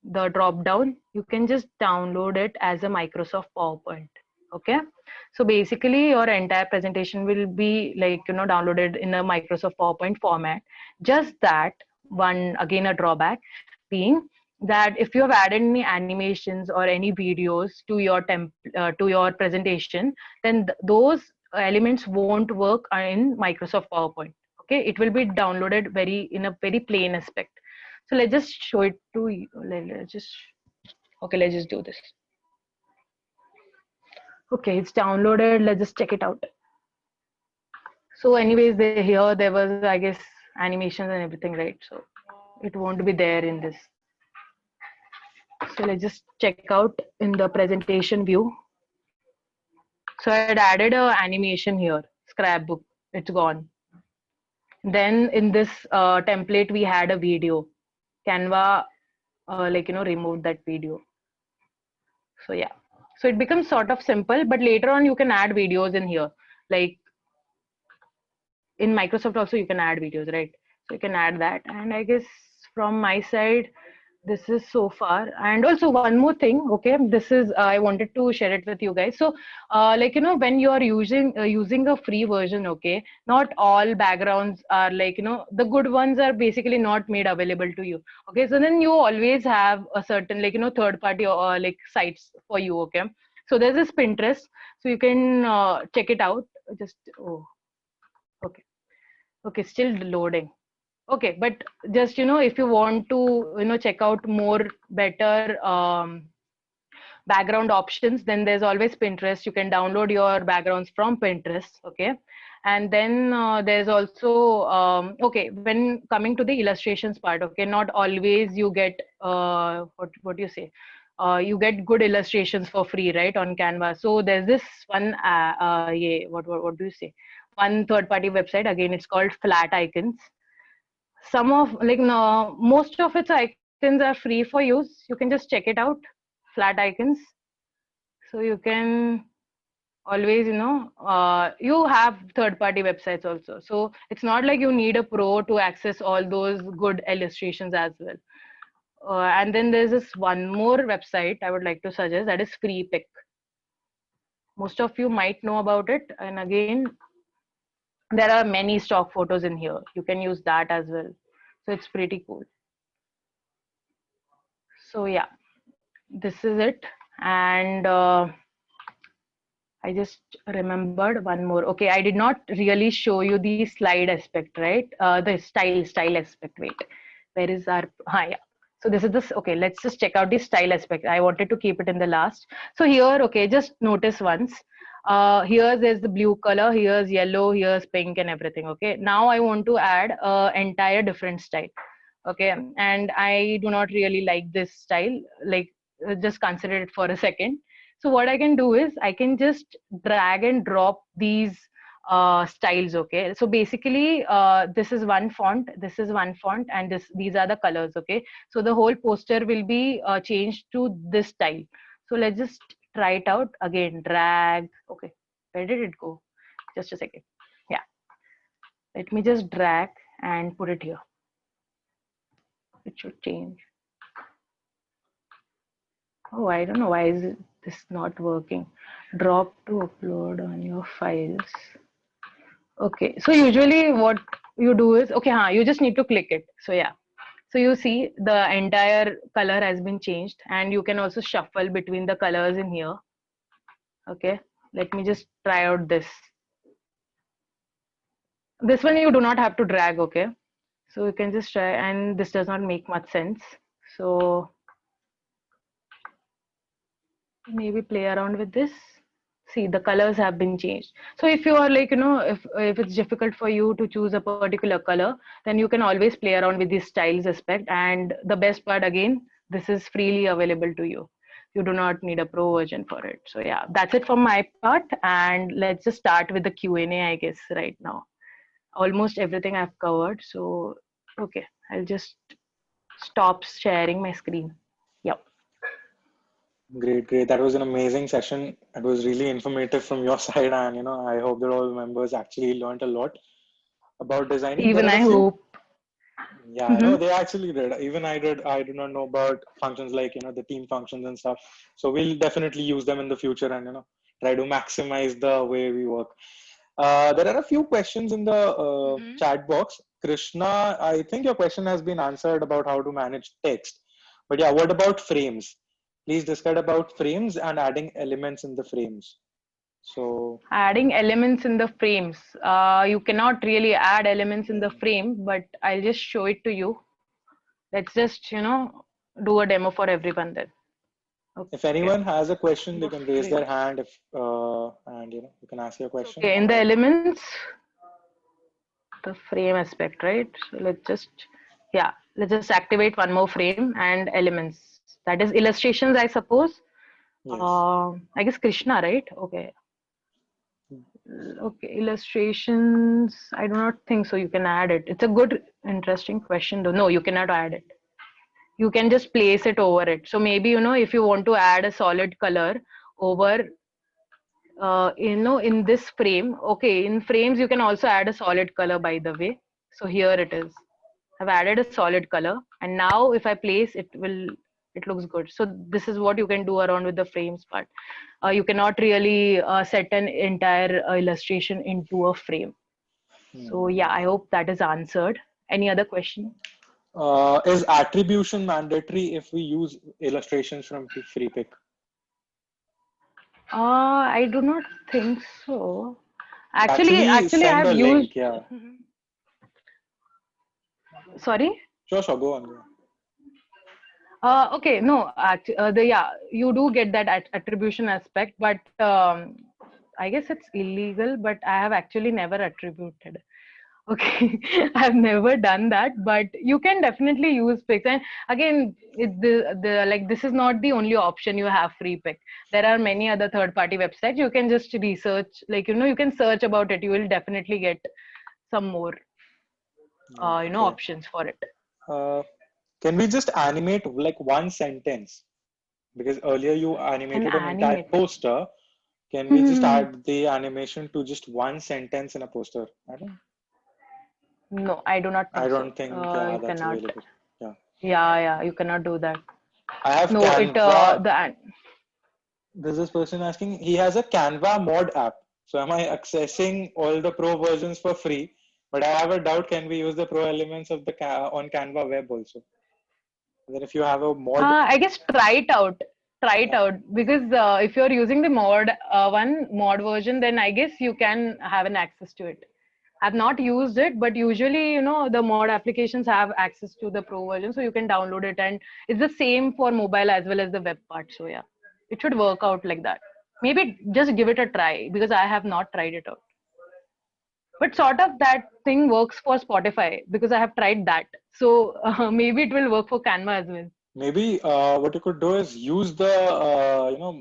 the drop down, you can just download it as a Microsoft PowerPoint, okay. So basically your entire presentation will be like downloaded in a Microsoft PowerPoint format. Just that one, again a drawback being that if you have added any animations or any videos to your to your presentation, then those elements won't work in Microsoft PowerPoint, okay. It will be downloaded in a very plain aspect. So let's just show it to you. Let's just, okay, let's just do this. Okay, it's downloaded. Let's just check it out. So anyways, here there was, I guess, animations and everything, right? So it won't be there in this. So let's just check out in the presentation view. So I had added a animation here, scrapbook, it's gone. Then in this template, we had a video. Canva, removed that video. So yeah, so it becomes sort of simple, but later on you can add videos in here. Like in Microsoft also you can add videos, right? So you can add that. And I guess from my side, this is so far. And also one more thing, okay, this is I wanted to share it with you guys. So when you are using a free version, okay, not all backgrounds are like the good ones are basically not made available to you, okay. So then you always have a certain third party or like sites for you, okay. So there's this Pinterest, so you can check it out. Just okay, okay, still loading. Okay, but just if you want to check out more better background options, then there's always Pinterest. You can download your backgrounds from Pinterest, okay. And then there's also okay, when coming to the illustrations part, okay, not always you get what do you say, you get good illustrations for free, right, on Canva. So there's this one yeah, what do you say, one third party website, again it's called Flat Icons. Some of no, most of its icons are free for use. You can just check it out, Flat Icons. So you can always, you have third party websites also. So it's not like you need a pro to access all those good illustrations as well. And then there's this one more website I would like to suggest, that is Freepik. Most of you might know about it. And again, there are many stock photos in here. You can use that as well. So it's pretty cool. So yeah, this is it. And I just remembered one more. Okay, I did not really show you the slide aspect, right? The style aspect. Wait, where is our? Yeah. So this is this. Okay, let's just check out the style aspect. I wanted to keep it in the last. So here, okay, just notice once. Here there's the blue color. Here's yellow. Here's pink and everything. Okay. Now I want to add entire different style. Okay, and I do not really like this style. Like, just consider it for a second. So what I can do is I can just drag and drop these styles. Okay, so basically this is one font, this is one font, and these are the colors. Okay, so the whole poster will be changed to this style. So let's just try it out again. Drag. Okay, where did it go? Just a second. Yeah, let me just drag and put it here. It should change. Oh, I don't know why is this not working. Drop to upload on your files. Okay, so usually what you do is, okay, you just need to click it. So yeah, so you see the entire color has been changed, and you can also shuffle between the colors in here. Okay, let me just try out this. This one you do not have to drag. Okay, so you can just try, and this does not make much sense. So maybe play around with this. See, the colors have been changed. So if you are like, if it's difficult for you to choose a particular color, then you can always play around with this styles aspect. And the best part, again, this is freely available to you. You do not need a pro version for it. So yeah, that's it from my part. And let's just start with the Q&A, I guess, right now. Almost everything I've covered. So, okay, I'll just stop sharing my screen. Yep. Great, great. That was an amazing session. It was really informative from your side, and I hope that all members actually learned a lot about designing. There Even are a I few. hope. Yeah, I know Mhm. they actually did. Even I did. I do not know about functions like the team functions and stuff. So we'll definitely use them in the future and try to maximize the way we work. There are a few questions in the Mhm. chat box. Krishna, I think your question has been answered about how to manage text. But yeah, what about frames? Please discuss about frames and adding elements in the frames. So Adding elements in the frames. You cannot really add elements in the frame, but I'll just show it to you. Let's just, do a demo for everyone then. if Okay. anyone has a question, they The can raise their frames. hand if and you can ask your question. Okay, in the elements, the frame aspect, right? So let's just activate one more frame and elements. That is illustrations, I suppose. Yes. I guess Krishna, right? Okay. Okay, illustrations. I do not think so. You can add it. It's a good, interesting question though. No, you cannot add it. You can just place it over it. So maybe, if you want to add a solid color over, in this frame. Okay, in frames, you can also add a solid color, by the way. So here it is. I've added a solid color. And now if I place, it looks good. So this is what you can do around with the frames part. You cannot really set an entire illustration into a frame. So Hmm. yeah, I hope that is answered. Any other question? Is attribution mandatory if we use illustrations from FreePic? I do not think so. Actually, Actually, I send have a used. link. Yeah. Sorry. Sure, sure. Go on. Go on. Okay, no, you do get that attribution aspect, but I guess it's illegal. But I have actually never attributed. Okay, I've never done that, but you can definitely use pics. And again, the like this is not the only option you have free pick. There are many other third party websites. You can just research, like you can search about it. You will definitely get some more Okay. options for it. Uh, can we just animate like one sentence? Because earlier you An animated an entire animate. poster. Can we just Hmm. add the animation to just one sentence in a poster? No, I do not I think so. don't think You that's cannot. available. Yeah. Yeah, you cannot do that. I have No, it Canva. the There's this person asking, he has a Canva mod app. So am I accessing all the pro versions for free? But I have a doubt, can we use the pro elements of the on Canva web also? And then if you have a mod, I guess try it out. Try it yeah. out because if you're using the one mod version, then I guess you can have an access to it. I've not used it, but usually, the mod applications have access to the pro version, so you can download it, and it's the same for mobile as well as the web part. So yeah, it should work out like that. Maybe just give it a try because I have not tried it out. But sort of that thing works for Spotify because I have tried that. So maybe it will work for Canva as well. Maybe what you could do is use the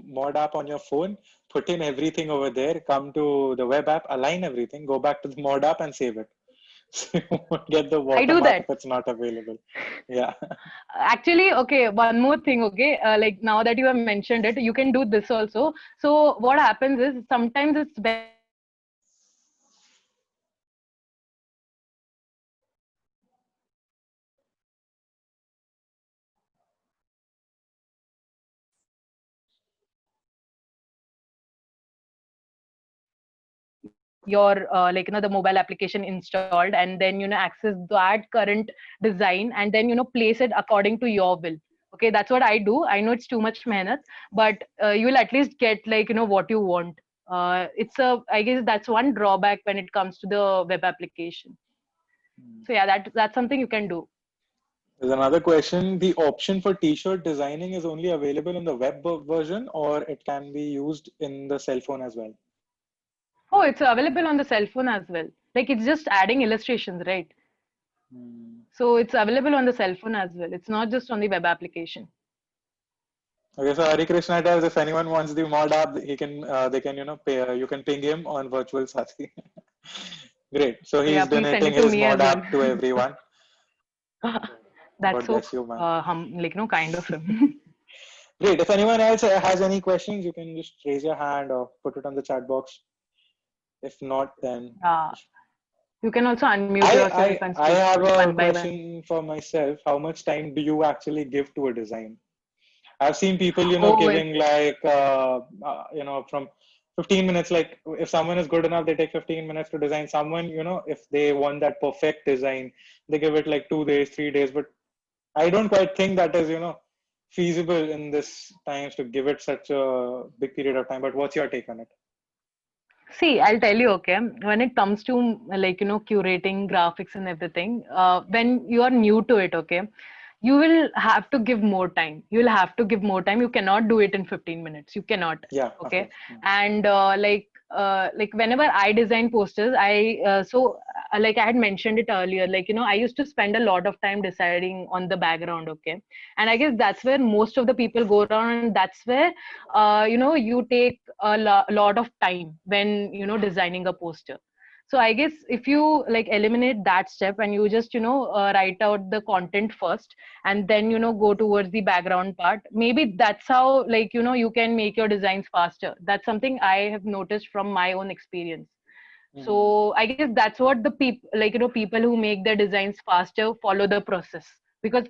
mod app on your phone, put in everything over there, come to the web app, align everything, go back to the mod app and save it. So you won't get the I do watermark if that. it's not available. Yeah. Actually, okay, one more thing, okay. Like now that you have mentioned it, you can do this also. So what happens is sometimes it's better to your the mobile application installed, and then access that current design, and then place it according to your will. Okay, that's what I do. I know it's too much mehnat, but you will at least get what you want. It's a I guess that's one drawback when it comes to the web application. So yeah, that's something you can do. There's another question. The option for t-shirt designing is only available in the web version or it can be used in the cell phone as well? Oh, it's available on the cell phone as well. Like it's just adding illustrations, right? Hmm. So it's available on the cell phone as well. It's not just on the web application. Okay, so Hari Krishna tells if anyone wants the mod app, he can, they can, pay, you can ping him on virtual Sathi. Great. So Yeah, he's please send donating it to his me as mod well. app to everyone. That's God so bless you, man. kind of him. Great. If anyone else has any questions, you can just raise your hand or put it on the chat box. If not, then Yeah. You can also unmute I yourself and I speak have a one by one. question for myself. How much time do you actually give to a design? I've seen people, Oh, giving like from 15 minutes. Like if someone is good enough, they take 15 minutes to design. Someone, if they want that perfect design, they give it like 2 days, 3 days. But I don't quite think that is, feasible in this times to give it such a big period of time. But what's your take on it? see, I'll tell you, okay, when it comes to curating graphics and everything, when you are new to it, okay, you will have to give more time. You will have to give more time. You cannot do it in 15 minutes. You cannot, Yeah, of okay. course. Mm. And like whenever I design posters, like I had mentioned it earlier, I used to spend a lot of time deciding on the background, okay. And I guess that's where most of the people go around, and that's where you take a lot of time when designing a poster. So I guess if you like eliminate that step and you just write out the content first, and then go towards the background part, maybe that's how you can make your designs faster. That's something I have noticed from my own experience. Mhm. So I guess that's what the people people who make their designs faster follow the process. Because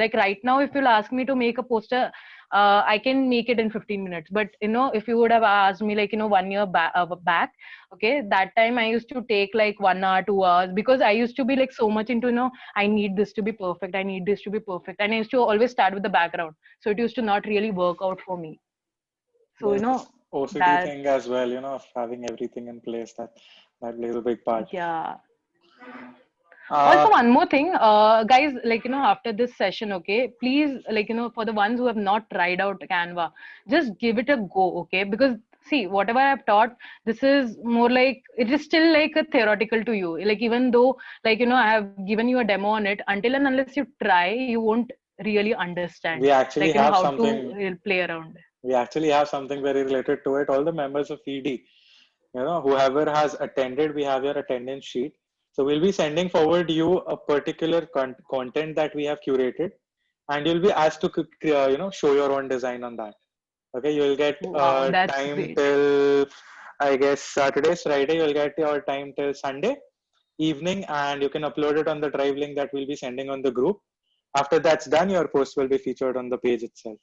like right now, if you'll ask me to make a poster, I can make it in 15 minutes. But if you would have asked me 1 year back, okay, that time I used to take like 1 hour, 2 hours, because I used to be like so much into I need this to be perfect, I need this to be perfect, and I used to always start with the background. So it used to not really work out for me. So There's this OCD that thing as well, of having everything in place that plays a big part. yeah. Uh, Also, one more thing, guys, after this session, okay, please, for the ones who have not tried out Canva, just give it a go, okay? Because, see, whatever I've taught, this is more like, it is still like a theoretical to you. Like, even though, I have given you a demo on it, until and unless you try, you won't really understand, we actually have how to something. play around. We actually have something very related to it. All the members of ED, whoever has attended, we have your attendance sheet. So we'll be sending forward you a particular content that we have curated, and you'll be asked to show your own design on that. Okay, you'll get Wow, that's time great. till, I guess, today's Friday. You'll get your time till Sunday evening, and you can upload it on the drive link that we'll be sending on the group. After that's done, your post will be featured on the page itself.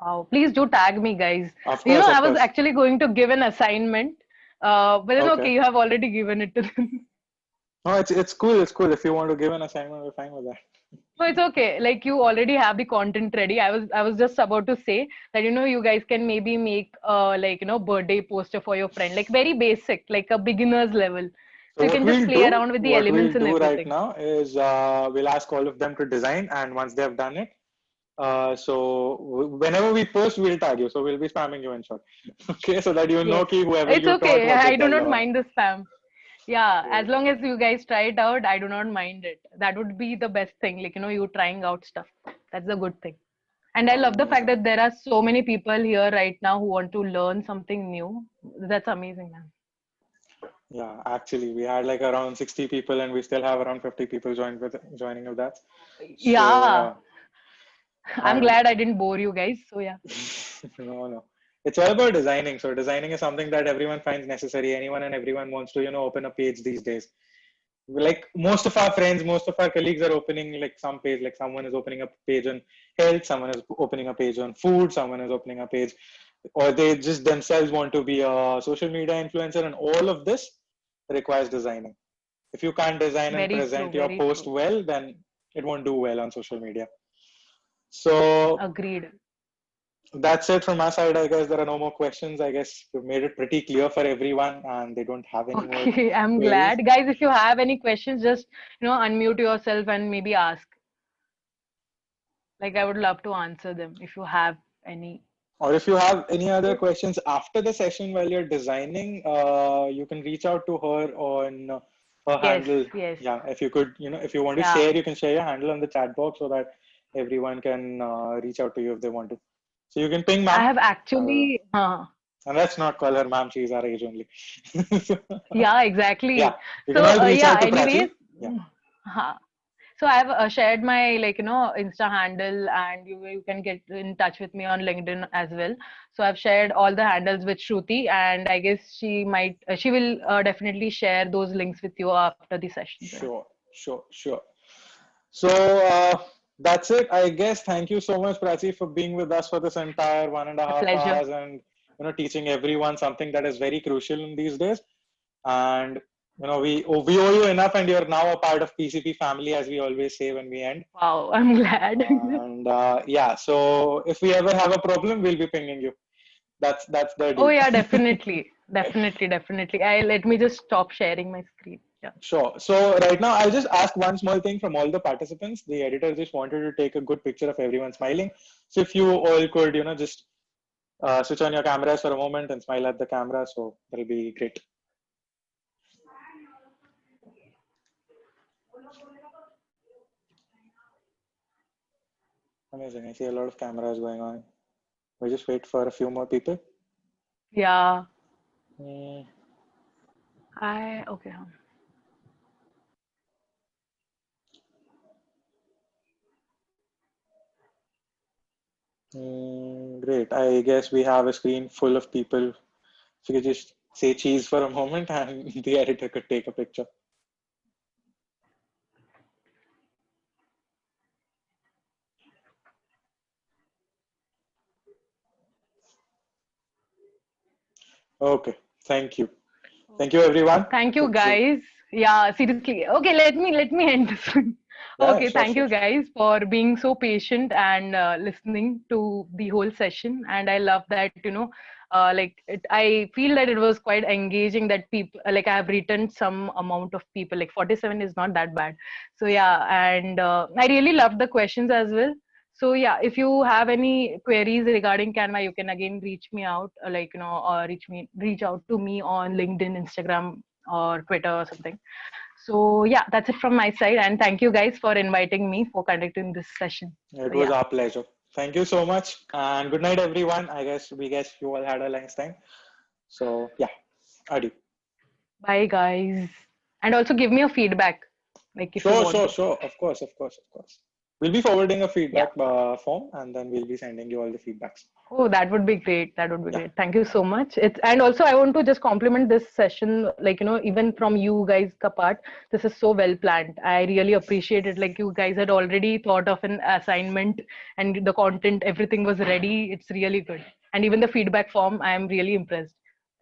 Wow, please do tag me, guys. Of You know, course, I of was course. actually going to give an assignment, but then okay, Okay. you have already given it to them. No, it's cool. It's cool. If you want to give an assignment, we're fine with that. No, it's okay. Like you already have the content ready. I was just about to say that you guys can maybe make birthday poster for your friend, like very basic, like a beginner's level. So So you what can just we'll play do, around with the what we'll elements and do right everything. now is we'll ask all of them to design, and once they have done it, whenever we post, we'll tag you. So we'll be spamming you in short. Okay, so that you know Yes, ki whoever it's you taught okay. what they I do tell. not mind the spam. Yeah, as Cool. long as you guys try it out, I do not mind it. That would be the best thing. Like, you trying out stuff. That's a good thing. And I love the fact Amazing. that there are so many people here right now who want to learn something new. That's amazing, man. Yeah, actually, we had like around 60 people, and we still have around 50 people joining with that. So Yeah, yeah, I'm and glad I didn't bore you guys. So yeah. no, no. It's all about designing. So designing is something that everyone finds necessary. Anyone and everyone wants to, open a page these days. Like most of our friends, most of our colleagues are opening like some page. Like someone is opening a page on health, someone is opening a page on food, someone is opening a page, or they just themselves want to be a social media influencer, and all of this requires designing. If you can't design and Very true, present your very post true. well, then it won't do well on social media. So Agreed. that's it from my side. I guess there are no more questions. I guess we've made it pretty clear for everyone, and they don't have any more Okay, I'm queries. glad. Guys, if you have any questions, just, unmute yourself and maybe ask. Like, I would love to answer them if you have any. Or if you have any other questions after the session while you're designing, you can reach out to her on her Yes, handle. yes. Yeah, if you could, if you want to Yeah. share, you can share your handle on the chat box so that everyone can reach out to you if they want to. So you can ping I ma'am. have Uh, actually, and let's not call her ma'am. She's our age only. yeah, Yeah, exactly. you So, can all reach yeah, out to anyways, Prachi. Yeah, huh. So I've shared my Insta handle, and you can get in touch with me on LinkedIn as well. So I've shared all the handles with Shruti, and I guess she will definitely share those links with you after the session. So yeah, sure, sure, sure. So that's it, I guess. Thank you so much, Prachi, for being with us for this entire one and a my half pleasure. hours and teaching everyone something that is very crucial in these days. And we owe you enough, and you're now a part of PCP family, as we always say when we end. Wow, I'm glad. And yeah, so if we ever have a problem, we'll be pinging you. That's the Oh deal. yeah, definitely, definitely, definitely. I Let me just stop sharing my screen. Yeah. Sure. So right now, I'll just ask one small thing from all the participants. The editor just wanted to take a good picture of everyone smiling. So if you all could, just switch on your cameras for a moment and smile at the camera, so that'll be great. Amazing. I see a lot of cameras going on. We just wait for a few more people. Yeah. Mm, Okay. great. I guess we have a screen full of people. So you could just say cheese for a moment, and the editor could take a picture. Okay. Thank you. Thank you, everyone. Thank you, So guys. Yeah, seriously. Okay, let me end this one. yeah, Okay, sure, thank sure. you guys for being so patient and listening to the whole session. And I love that, I feel that it was quite engaging that people, like I have written some amount of people, like 47 is not that bad. So yeah, and I really loved the questions as well. So yeah, if you have any queries regarding Canva, you can again reach me out, or reach out to me on LinkedIn, Instagram, or Twitter or something. So yeah, that's it from my side. And thank you guys for inviting me for conducting this session. It So was yeah, our pleasure. Thank you so much, and good night, everyone. We guess you all had a nice time. So yeah, adieu. bye guys. And also give me a feedback, like if you Sure, want sure, to. sure. Of course, of course, of course. We'll be forwarding a feedback form, and then we'll be sending you all the feedbacks. Oh, that would be great. That would be Yeah. great. Thank you so much. It's, and also I want to just compliment this session, like, even from you guys ka part, this is so well planned. I really appreciate it. Like, you guys had already thought of an assignment and the content, everything was ready. It's really good. And even the feedback form, I am really impressed.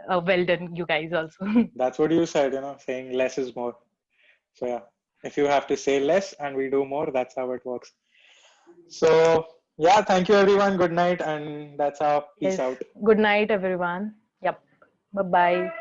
Well done, you guys also. That's what you said, saying less is more. So yeah, if you have to say less and we do more, that's how it works. So yeah, thank you everyone. Good night, and that's our peace Yes. out. Good night, everyone. Yep. Bye-bye.